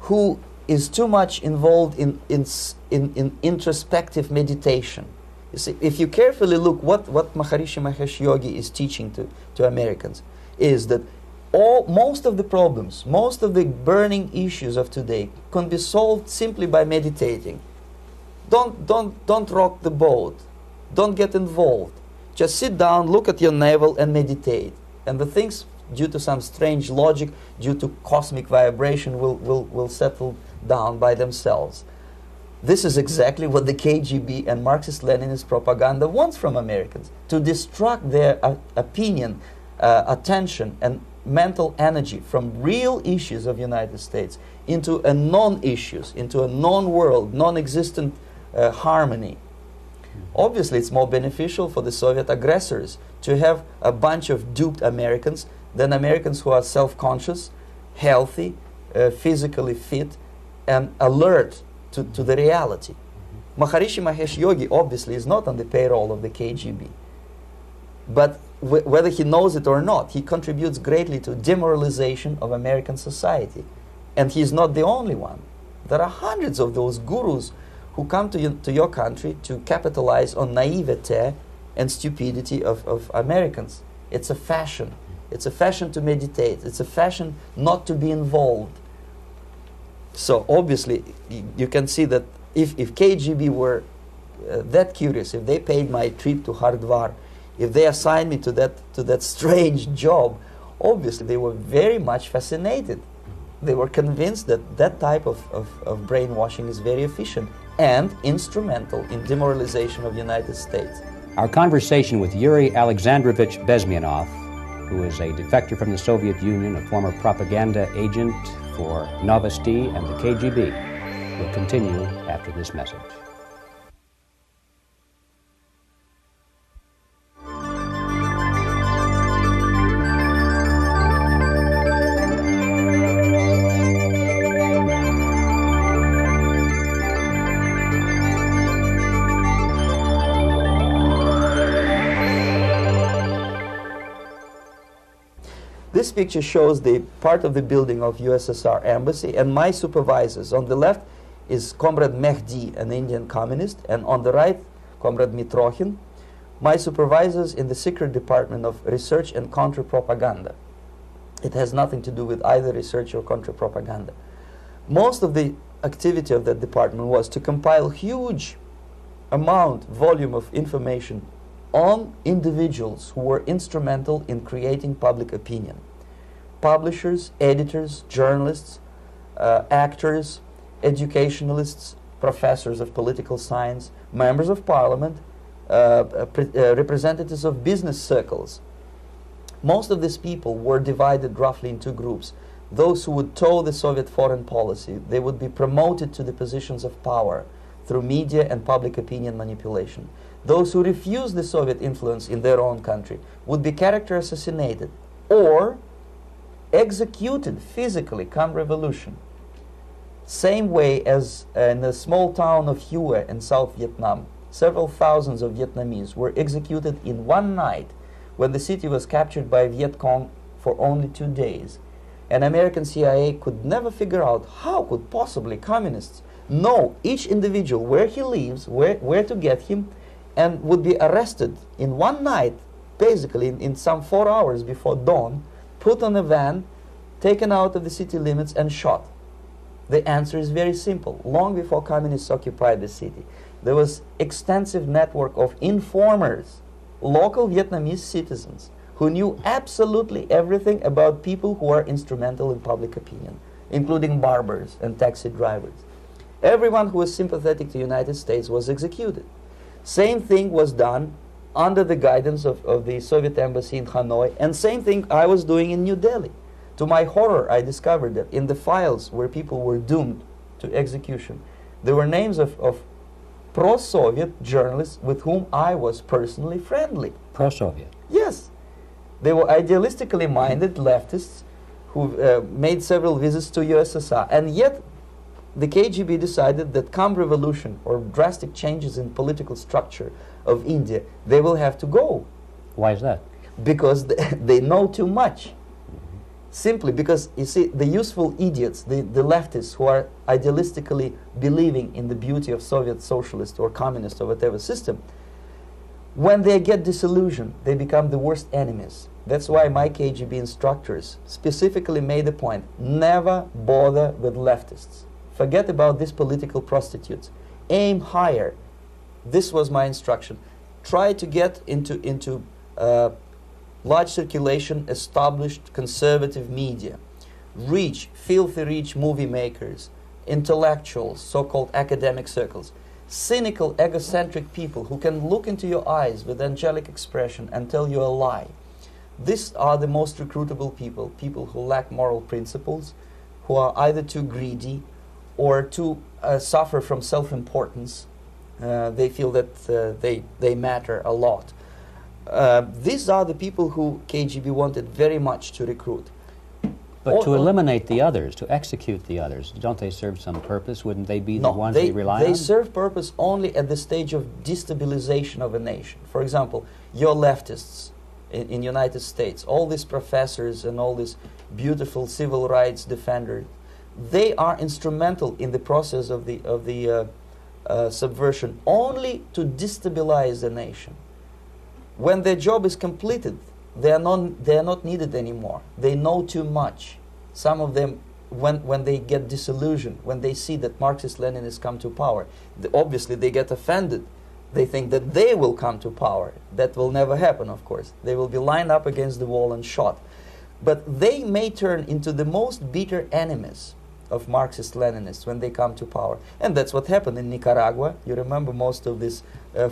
who is too much involved in introspective meditation. You see, if you carefully look what Maharishi Mahesh Yogi is teaching to Americans, is that most of the problems, most of the burning issues of today can be solved simply by meditating. Don't rock the boat. Don't get involved. Just sit down, look at your navel, and meditate. And the things, due to some strange logic, due to cosmic vibration, will settle down by themselves. This is exactly what the KGB and Marxist-Leninist propaganda wants from Americans, to distract their opinion, attention, and mental energy from real issues of the United States into a non-issues, into a non-world, non-existent harmony. Obviously, it's more beneficial for the Soviet aggressors to have a bunch of duped Americans than Americans who are self-conscious, healthy, physically fit, and alert to the reality. Maharishi Mahesh Yogi obviously is not on the payroll of the KGB. But whether he knows it or not, he contributes greatly to demoralization of American society. And he's not the only one. There are hundreds of those gurus who come to your country to capitalize on naivete and stupidity of Americans. It's a fashion. It's a fashion to meditate. It's a fashion not to be involved. So obviously, you can see that if KGB were that curious, if they paid my trip to Hardwar, if they assigned me to that strange job, obviously they were very much fascinated. They were convinced that that type of brainwashing is very efficient and instrumental in demoralization of the United States. Our conversation with Yuri Alexandrovich Bezmenov, who is a defector from the Soviet Union, a former propaganda agent for Novosti and the KGB, will continue after this message. This picture shows the part of the building of USSR embassy, and my supervisors. On the left is Comrade Mehdi, an Indian communist, and on the right, Comrade Mitrokhin, my supervisors in the secret department of research and counter-propaganda. It has nothing to do with either research or counter-propaganda. Most of the activity of that department was to compile huge volume of information on individuals who were instrumental in creating public opinion. Publishers, editors, journalists, actors, educationalists, professors of political science, members of parliament, representatives of business circles. Most of these people were divided roughly in two groups. Those who would toe the Soviet foreign policy, they would be promoted to the positions of power through media and public opinion manipulation. Those who refused the Soviet influence in their own country would be character assassinated or executed physically come revolution. Same way as in the small town of Hue in South Vietnam, several thousands of Vietnamese were executed in one night when the city was captured by Viet Cong for only 2 days. And American CIA could never figure out how could possibly communists know each individual, where he lives, where to get him, and would be arrested in one night, basically in some 4 hours before dawn, put on a van, taken out of the city limits and shot. The answer is very simple. Long before communists occupied the city, there was extensive network of informers, local Vietnamese citizens, who knew absolutely everything about people who are instrumental in public opinion, including barbers and taxi drivers. Everyone who was sympathetic to the United States was executed. Same thing was done under the guidance of the Soviet embassy in Hanoi, and same thing I was doing in New Delhi. To my horror, I discovered that in the files where people were doomed to execution, there were names of pro-Soviet journalists with whom I was personally friendly. Pro-Soviet? Yes. They were idealistically minded leftists who made several visits to USSR, and yet the KGB decided that come revolution or drastic changes in political structure of India, they will have to go. Why is that? Because they know too much. Simply because, you see, the useful idiots, the leftists who are idealistically believing in the beauty of Soviet socialist or communist or whatever system, when they get disillusioned, they become the worst enemies. That's why my KGB instructors specifically made a point, never bother with leftists. Forget about these political prostitutes. Aim higher. This was my instruction. Try to get into large circulation, established conservative media. Filthy rich movie makers, intellectuals, so-called academic circles. Cynical, egocentric people who can look into your eyes with angelic expression and tell you a lie. These are the most recruitable people, people who lack moral principles, who are either too greedy or too suffer from self-importance. They feel that they matter a lot. These are the people who KGB wanted very much to recruit. But to eliminate the others, to execute the others, don't they serve some purpose? Wouldn't they be the ones they rely on? They serve purpose only at the stage of destabilization of a nation. For example, your leftists in United States, all these professors and all these beautiful civil rights defenders, they are instrumental in the process of the subversion only to destabilize the nation. When their job is completed, they are not needed anymore. They know too much. Some of them, when they get disillusioned, when they see that Marxist-Leninists come to power, obviously they get offended. They think that they will come to power. That will never happen, of course. They will be lined up against the wall and shot. But they may turn into the most bitter enemies of Marxist-Leninists when they come to power. And that's what happened in Nicaragua. You remember most of these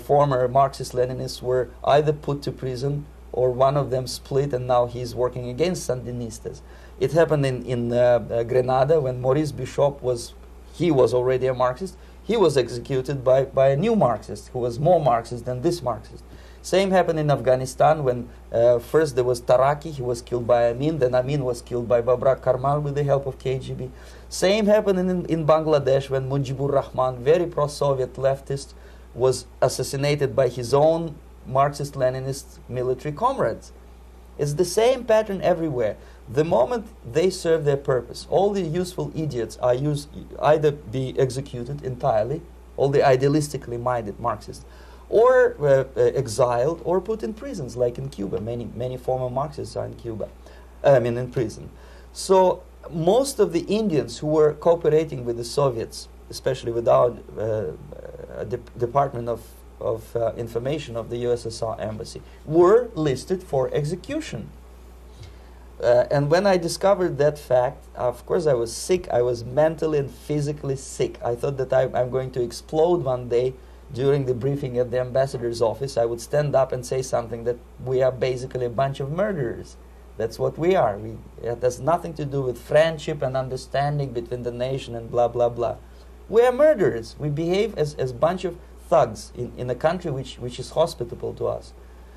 former Marxist-Leninists were either put to prison or one of them split, and now he's working against Sandinistas. It happened in Grenada when Maurice Bishop was already a Marxist. He was executed by a new Marxist who was more Marxist than this Marxist. Same happened in Afghanistan when first there was Taraki, he was killed by Amin, then Amin was killed by Babrak Karmal with the help of KGB. Same happened in Bangladesh when Mujibur Rahman, very pro-Soviet leftist, was assassinated by his own Marxist-Leninist military comrades. It's the same pattern everywhere. The moment they serve their purpose, all the useful idiots are either be executed entirely, all the idealistically minded Marxists, or exiled or put in prisons, like in Cuba. Many former Marxists are in Cuba, in prison. So most of the Indians who were cooperating with the Soviets, especially with our Department of Information of the USSR Embassy, were listed for execution. And when I discovered that fact, of course I was sick. I was mentally and physically sick. I thought that I'm going to explode one day during the briefing at the ambassador's office, I would stand up and say something that we are basically a bunch of murderers. That's what we are. It has nothing to do with friendship and understanding between the nation and blah, blah, blah. We are murderers. We behave as a bunch of thugs in a country which is hospitable to us,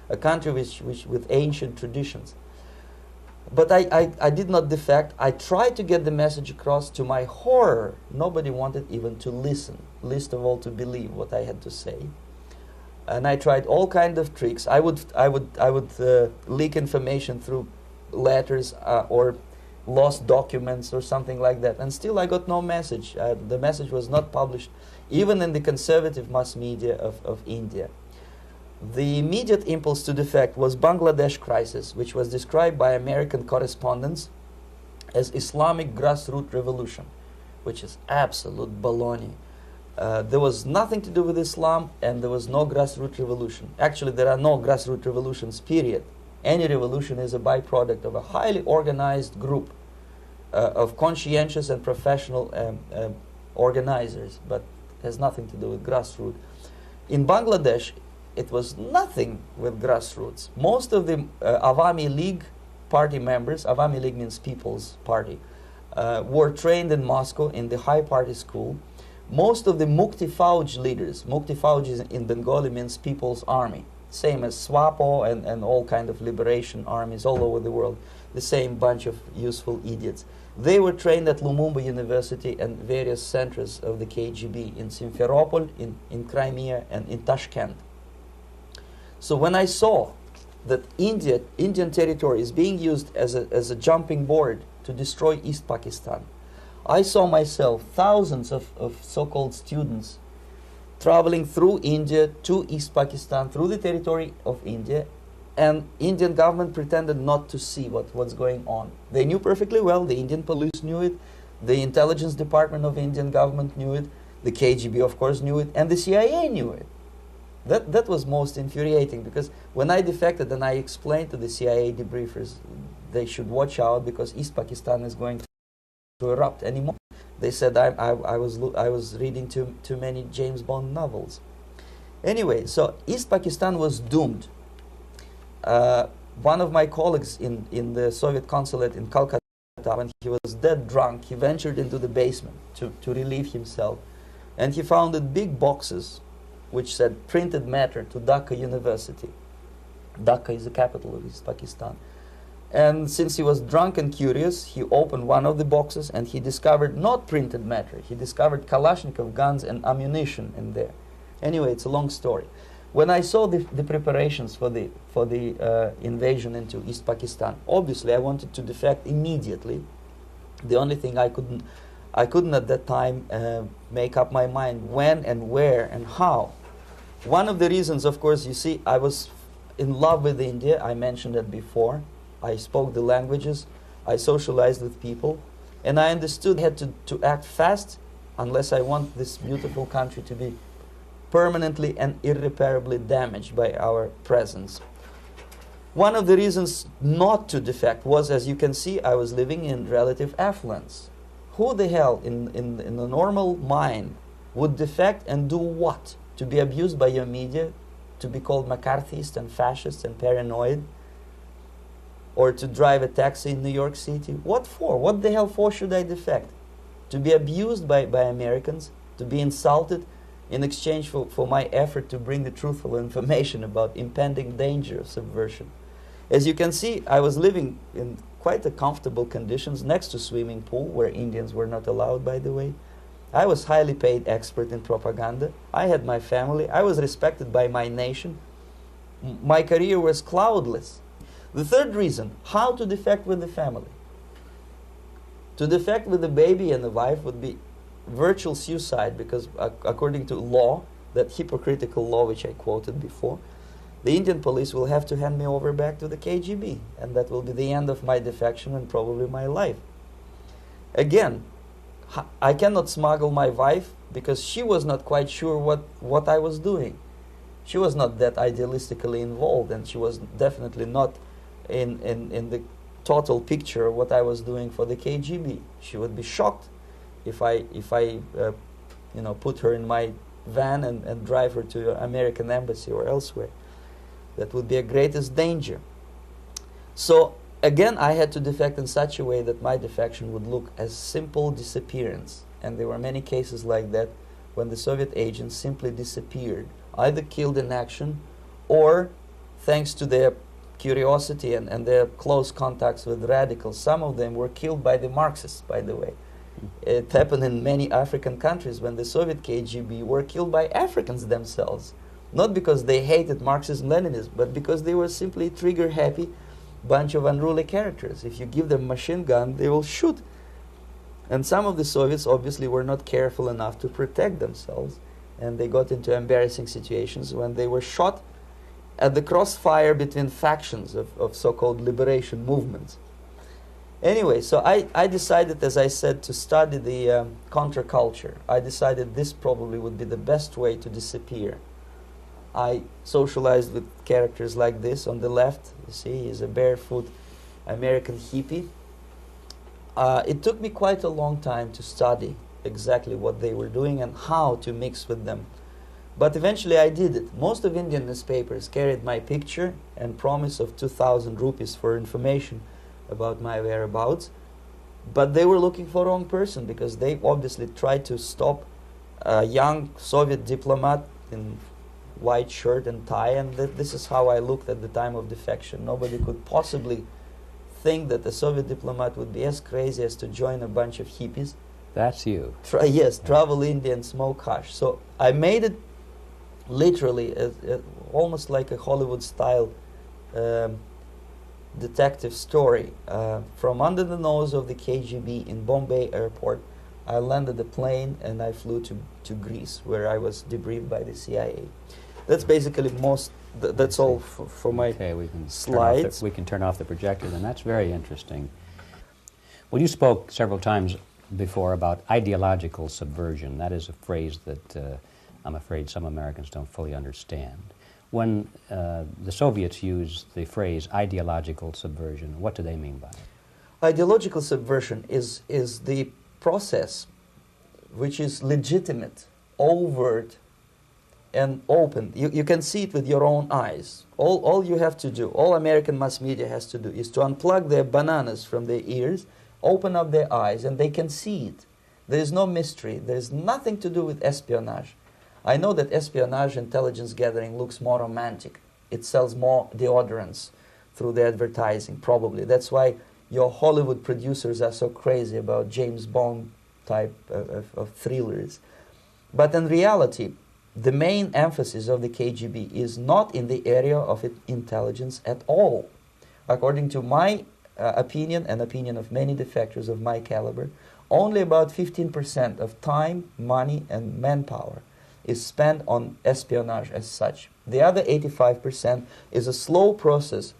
a country which with ancient traditions. But I did not defect. I tried to get the message across. To my horror, nobody wanted even to listen, least of all to believe what I had to say. And I tried all kinds of tricks. I would leak information through letters or lost documents or something like that. And still I got no message. The message was not published, even in the conservative mass media of India. The immediate impulse to defect was Bangladesh crisis, which was described by American correspondents as Islamic grassroots revolution, which is absolute baloney. There was nothing to do with Islam, and there was no grassroots revolution. Actually, there are no grassroots revolutions, period. Any revolution is a byproduct of a highly organized group of conscientious and professional organizers, but has nothing to do with grassroots. In Bangladesh, it was nothing with grassroots. Most of the Awami League party members, Awami League means People's Party, were trained in Moscow in the High Party School. Most of the Mukti Fauj leaders, Mukti Fauj is in Bengali means People's Army, same as SWAPO and all kind of liberation armies all over the world, the same bunch of useful idiots. They were trained at Lumumba University and various centers of the KGB in Simferopol, in Crimea, and in Tashkent. So when I saw that Indian territory is being used as a jumping board to destroy East Pakistan, I saw myself thousands of so-called students traveling through India to East Pakistan, through the territory of India, and Indian government pretended not to see what's going on. They knew perfectly well, the Indian police knew it, the intelligence department of Indian government knew it, the KGB of course knew it, and the CIA knew it. That was most infuriating, because when I defected and I explained to the CIA debriefers they should watch out because East Pakistan is going to erupt anymore, they said I was reading too many James Bond novels. Anyway, so East Pakistan was doomed. One of my colleagues in the Soviet consulate in Calcutta, when he was dead drunk, he ventured into the basement to relieve himself, and he found big boxes which said printed matter to Dhaka University. Dhaka is the capital of East Pakistan. And since he was drunk and curious, he opened one of the boxes and he discovered not printed matter. He discovered Kalashnikov guns and ammunition in there. Anyway, it's a long story. When I saw the preparations for the invasion into East Pakistan, obviously I wanted to defect immediately. The only thing I couldn't at that time make up my mind when and where and how. One of the reasons, of course, you see, I was in love with India. I mentioned that before. I spoke the languages. I socialized with people. And I understood I had to act fast unless I want this beautiful country to be permanently and irreparably damaged by our presence. One of the reasons not to defect was, as you can see, I was living in relative affluence. Who the hell in a normal mind would defect and do what? To be abused by your media, to be called McCarthyist and fascist and paranoid, or to drive a taxi in New York City? What for? What the hell for should I defect? To be abused by Americans, to be insulted in exchange for my effort to bring the truthful information about impending danger of subversion. As you can see, I was living in quite a comfortable conditions next to swimming pool, where Indians were not allowed, by the way. I was highly paid expert in propaganda. I had my family. I was respected by my nation. My career was cloudless. The third reason, how to defect with the family. To defect with the baby and the wife would be virtual suicide, because according to law, that hypocritical law which I quoted before, the Indian police will have to hand me over back to the KGB, and that will be the end of my defection and probably my life. Again, I cannot smuggle my wife because she was not quite sure what I was doing. She was not that idealistically involved, and she was definitely not in the total picture of what I was doing for the KGB. She would be shocked if I put her in my van and drive her to your American embassy or elsewhere. That would be a greatest danger. So again, I had to defect in such a way that my defection would look as simple disappearance. And there were many cases like that when the Soviet agents simply disappeared, either killed in action or, thanks to their curiosity and their close contacts with radicals, some of them were killed by the Marxists, by the way. It happened in many African countries when the Soviet KGB were killed by Africans themselves. Not because they hated Marxism-Leninism, but because they were simply trigger-happy bunch of unruly characters. If you give them a machine gun, they will shoot. And some of the Soviets obviously were not careful enough to protect themselves, and they got into embarrassing situations when they were shot at the crossfire between factions of so-called liberation movements. Anyway, so I decided, as I said, to study the counterculture. I decided this probably would be the best way to disappear. I socialized with characters like this. On the left, you see, he's a barefoot American hippie. It took me quite a long time to study exactly what they were doing and how to mix with them. But eventually I did it. Most of Indian newspapers carried my picture and promise of 2,000 rupees for information about my whereabouts. But they were looking for the wrong person, because they obviously tried to stop a young Soviet diplomat in white shirt and tie, and this is how I looked at the time of defection. Nobody could possibly think that a Soviet diplomat would be as crazy as to join a bunch of hippies. That's you. Yes, travel India and smoke hash. So I made it literally almost like a Hollywood-style detective story. From under the nose of the KGB in Bombay airport, I landed the plane and I flew to Greece, where I was debriefed by the CIA. That's basically that's all for my slides. We can turn off the projector, and that's very interesting. Well, you spoke several times before about ideological subversion. That is a phrase that I'm afraid some Americans don't fully understand. When the Soviets use the phrase ideological subversion, what do they mean by it? Ideological subversion is the process which is legitimate, overt, and open. You can see it with your own eyes. All you have to do, all American mass media has to do, is to unplug their bananas from their ears, open up their eyes, and they can see it. There is no mystery. There is nothing to do with espionage. I know that espionage intelligence gathering looks more romantic. It sells more deodorants through the advertising, probably. That's why your Hollywood producers are so crazy about James Bond type of thrillers. But in reality, the main emphasis of the KGB is not in the area of intelligence at all. According to my opinion and opinion of many defectors of my caliber, only about 15% of time, money, and manpower is spent on espionage as such. The other 85% is a slow process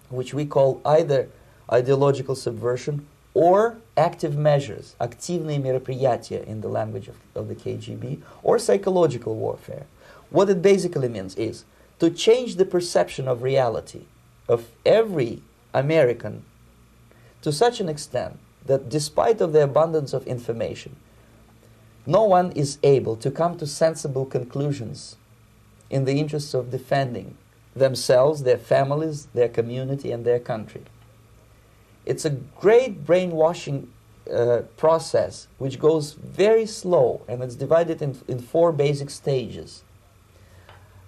which we call either ideological subversion or active measures, активные мероприятия in the language of the KGB, or psychological warfare. What it basically means is to change the perception of reality of every American to such an extent that despite of the abundance of information, no one is able to come to sensible conclusions in the interests of defending themselves, their families, their community, and their country. It's a great brainwashing process which goes very slow, and it's divided in 4 basic stages.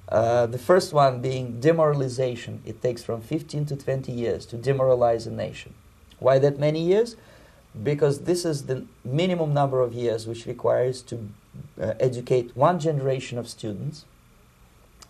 The first one being demoralization. It takes from 15 to 20 years to demoralize a nation. Why that many years? Because this is the minimum number of years which requires to educate one generation of students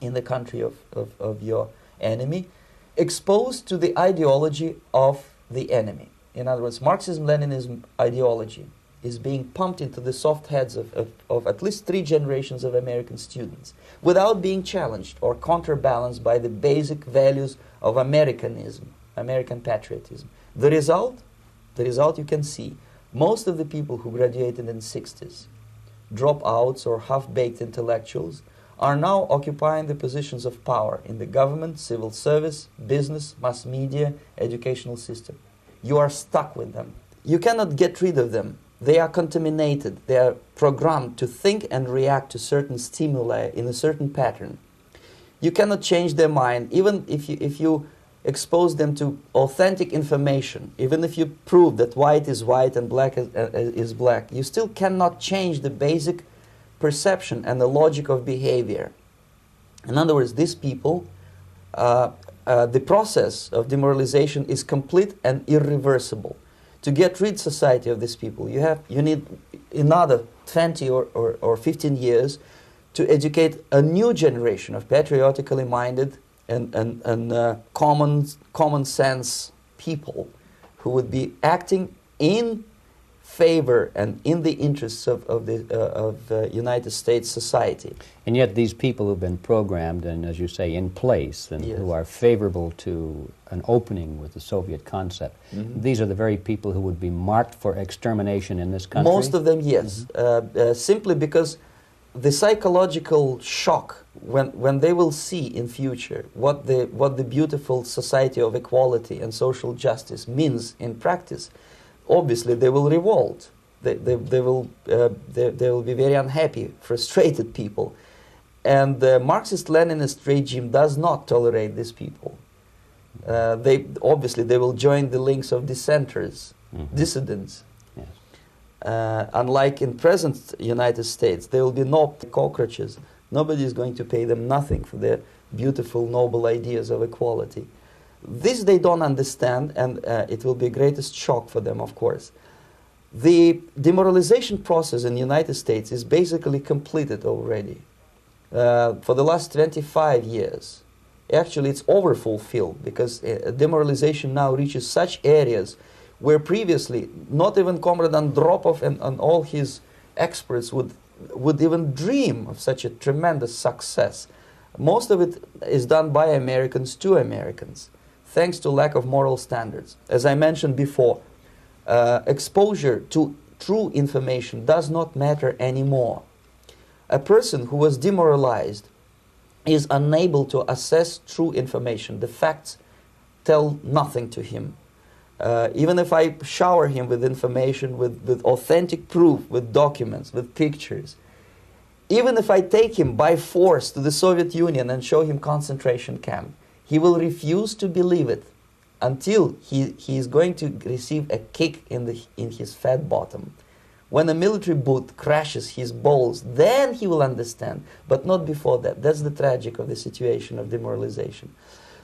in the country of your enemy, exposed to the ideology of the enemy. In other words, Marxism-Leninism ideology is being pumped into the soft heads of at least 3 generations of American students without being challenged or counterbalanced by the basic values of Americanism, American patriotism. The result you can see. Most of the people who graduated in the 60s, dropouts or half-baked intellectuals, are now occupying the positions of power in the government, civil service, business, mass media, educational system. You are stuck with them. You cannot get rid of them they are contaminated. They are programmed to think and react to certain stimuli in a certain pattern. You cannot change their mind, even if you expose them to authentic information, even if you prove that white is white and black is black, you still cannot change the basic perception and the logic of behavior. In other words, these people, the process of demoralization is complete and irreversible. To get rid society of these people, you need another 20 or 15 years to educate a new generation of patriotically minded and common sense people who would be acting in favor and in the interests of the United States society. And yet these people who've been programmed and, as you say, in place and Yes. who are favorable to an opening with the Soviet concept, these are the very people who would be marked for extermination in this country? Most of them, yes. Simply because the psychological shock when they will see in future what the beautiful society of equality and social justice means in practice, obviously they will revolt. They will be very unhappy, frustrated people. And the Marxist-Leninist regime does not tolerate these people. Obviously they will join the links of dissenters, dissidents. Yes. Unlike in present United States, there will be no cockroaches. Nobody is going to pay them nothing for their beautiful, noble ideas of equality. This they don't understand, and it will be greatest shock for them, of course. The demoralization process in the United States is basically completed already. For the last 25 years. Actually, it's overfulfilled because demoralization now reaches such areas where previously not even Comrade Andropov and all his experts would even dream of such a tremendous success. Most of it is done by Americans to Americans, thanks to lack of moral standards. As I mentioned before, exposure to true information does not matter anymore. A person who was demoralized is unable to assess true information. The facts tell nothing to him. Even if I shower him with information, with authentic proof, with documents, with pictures, even if I take him by force to the Soviet Union and show him concentration camp, he will refuse to believe it until he is going to receive a kick in his fat bottom. When a military boot crashes his balls, then he will understand, but not before that. That's the tragic of the situation of demoralization.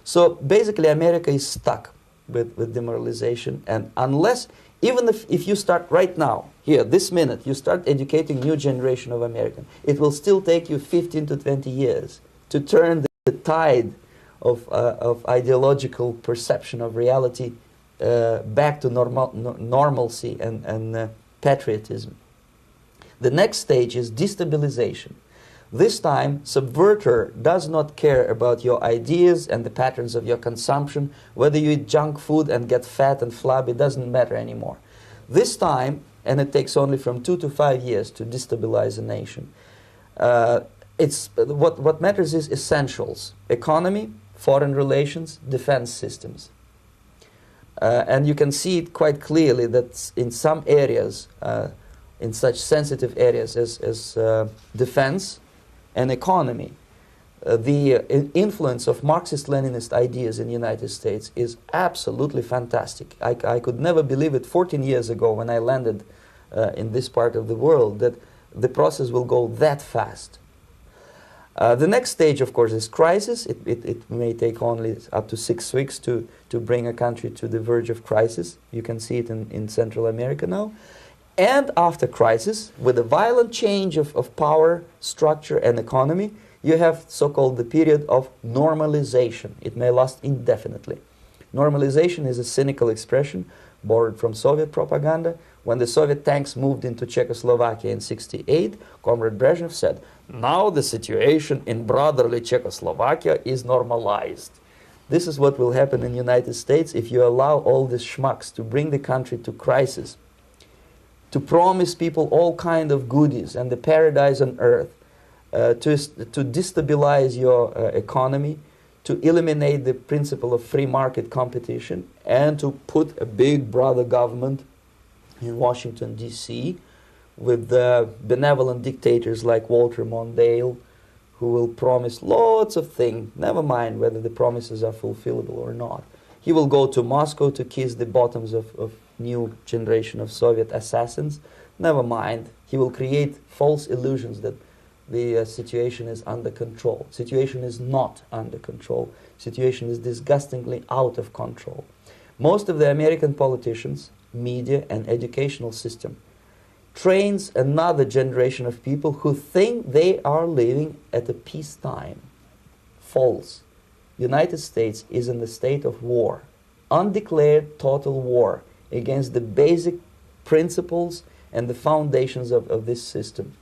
So basically America is stuck with demoralization, and unless, even if you start right now, here, this minute, you start educating new generation of Americans, it will still take you 15 to 20 years to turn the tide of ideological perception of reality back to normalcy and patriotism. The next stage is destabilization. This time, subverter does not care about your ideas and the patterns of your consumption. Whether you eat junk food and get fat and flabby, doesn't matter anymore. This time, and it takes only from 2 to 5 years to destabilize a nation, what matters is essentials: economy, foreign relations, defense systems. And you can see it quite clearly that in some areas, in such sensitive areas as defense and economy, the influence of Marxist-Leninist ideas in the United States is absolutely fantastic. I could never believe it 14 years ago when I landed in this part of the world that the process will go that fast. The next stage, of course, is crisis. It may take only up to 6 weeks to bring a country to the verge of crisis. You can see it in Central America now. And after crisis, with a violent change of power, structure, and economy, you have so-called the period of normalization. It may last indefinitely. Normalization is a cynical expression borrowed from Soviet propaganda. When the Soviet tanks moved into Czechoslovakia in '68, Comrade Brezhnev said, "Now the situation in brotherly Czechoslovakia is normalized." This is what will happen in the United States if you allow all these schmucks to bring the country to crisis, to promise people all kind of goodies and the paradise on earth, to destabilize your economy, to eliminate the principle of free market competition, and to put a big brother government in Washington, D.C., with the benevolent dictators like Walter Mondale, who will promise lots of things, never mind whether the promises are fulfillable or not. He will go to Moscow to kiss the bottoms of new generation of Soviet assassins. Never mind. He will create false illusions that the situation is under control. Situation is not under control. Situation is disgustingly out of control. Most of the American politicians, media, and educational system trains another generation of people who think they are living at a peacetime. False. United States is in the state of war, undeclared total war against the basic principles and the foundations of this system.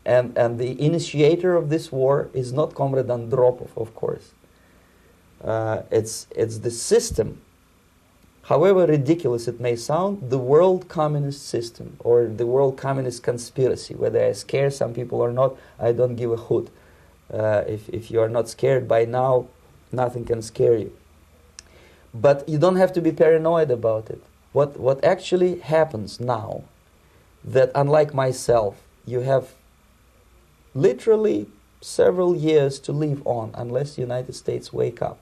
And the initiator of this war is not Comrade Andropov, of course. It's the system. However ridiculous it may sound, the world communist system or the world communist conspiracy, whether I scare some people or not, I don't give a hoot. If you are not scared by now, nothing can scare you. But you don't have to be paranoid about it. What actually happens now, that unlike myself, you have literally several years to live on unless the United States wake up.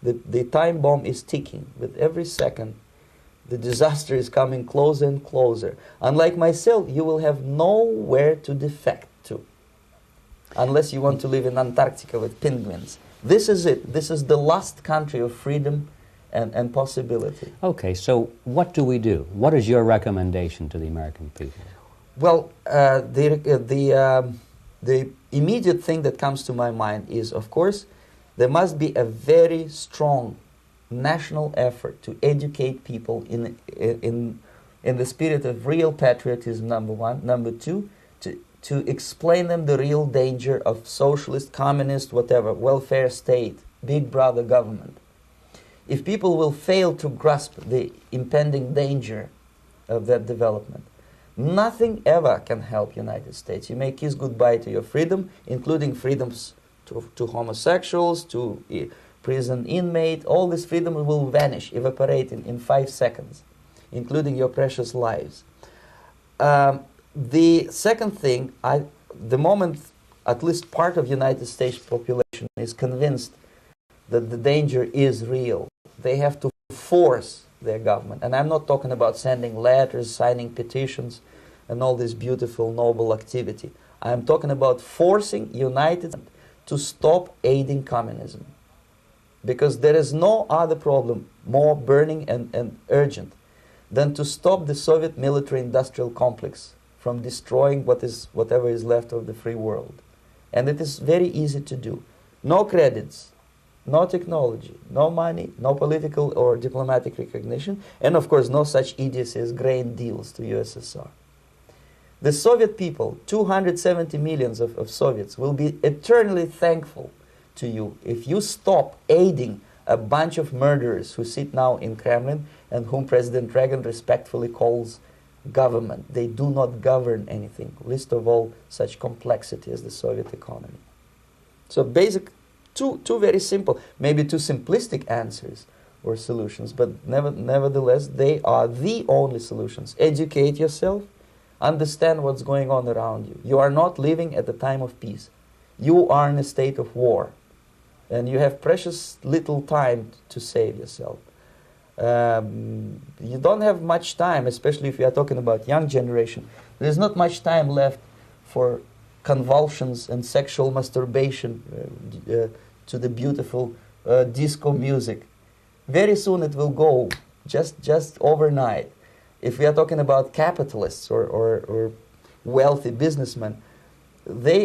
The time bomb is ticking. With every second, the disaster is coming closer and closer. Unlike myself, you will have nowhere to defect to, unless you want to live in Antarctica with penguins. This is it. This is the last country of freedom and possibility. Okay, so what do we do? What is your recommendation to the American people? Well, the immediate thing that comes to my mind is, of course, there must be a very strong national effort to educate people in the spirit of real patriotism, number one. Number two, to explain them the real danger of socialist, communist, whatever, welfare state, big brother government. If people will fail to grasp the impending danger of that development, nothing ever can help United States. You may kiss goodbye to your freedom, including freedoms to homosexuals, to prison inmate. All this freedom will vanish, evaporate in 5 seconds, including your precious lives. The second thing, the moment at least part of United States population is convinced that the danger is real, they have to force their government. And I'm not talking about sending letters, signing petitions, and all this beautiful, noble activity. I'm talking about forcing United States to stop aiding communism. Because there is no other problem more burning and urgent than to stop the Soviet military-industrial complex from destroying whatever is left of the free world. And it is very easy to do. No credits, no technology, no money, no political or diplomatic recognition, and of course no such idiocy as grain deals to USSR. The Soviet people, 270 millions of Soviets, will be eternally thankful to you if you stop aiding a bunch of murderers who sit now in Kremlin and whom President Reagan respectfully calls government. They do not govern anything, least of all such complexity as the Soviet economy. So basic, two very simple, maybe too simplistic answers or solutions, but nevertheless they are the only solutions. Educate yourself, understand what's going on around you. You are not living at a time of peace. You are in a state of war, and you have precious little time to save yourself. You don't have much time, especially if you are talking about young generation. There's not much time left for convulsions and sexual masturbation to the beautiful disco music. Very soon it will go, just overnight. If we are talking about capitalists or wealthy businessmen,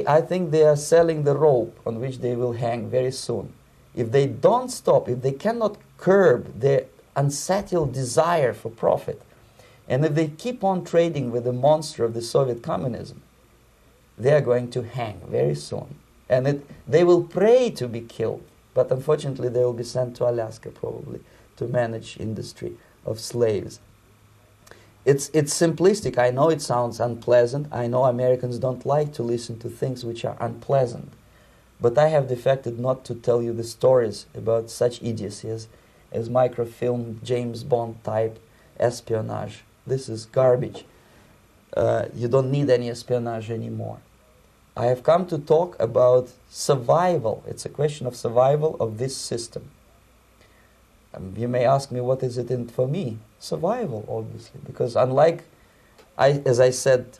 I think they are selling the rope on which they will hang very soon. If they don't stop, if they cannot curb their unsettled desire for profit, and if they keep on trading with the monster of the Soviet communism, they are going to hang very soon. And they will pray to be killed, but unfortunately they will be sent to Alaska probably to manage industry of slaves. It's simplistic. I know it sounds unpleasant. I know Americans don't like to listen to things which are unpleasant. But I have defected not to tell you the stories about such idiocy as microfilm, James Bond type espionage this is garbage. You don't need any espionage anymore. I have come to talk about survival. It's a question of survival of this system. You may ask me, what is it in for me? Survival, obviously, because unlike, as I said,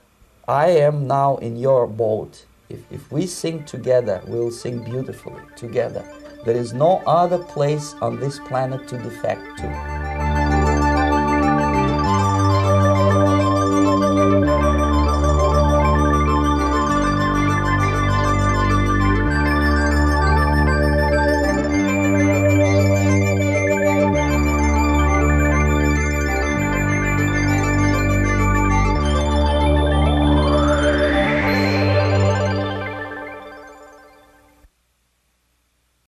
I am now in your boat. If we sing together, we'll sing beautifully together. There is no other place on this planet to defect to.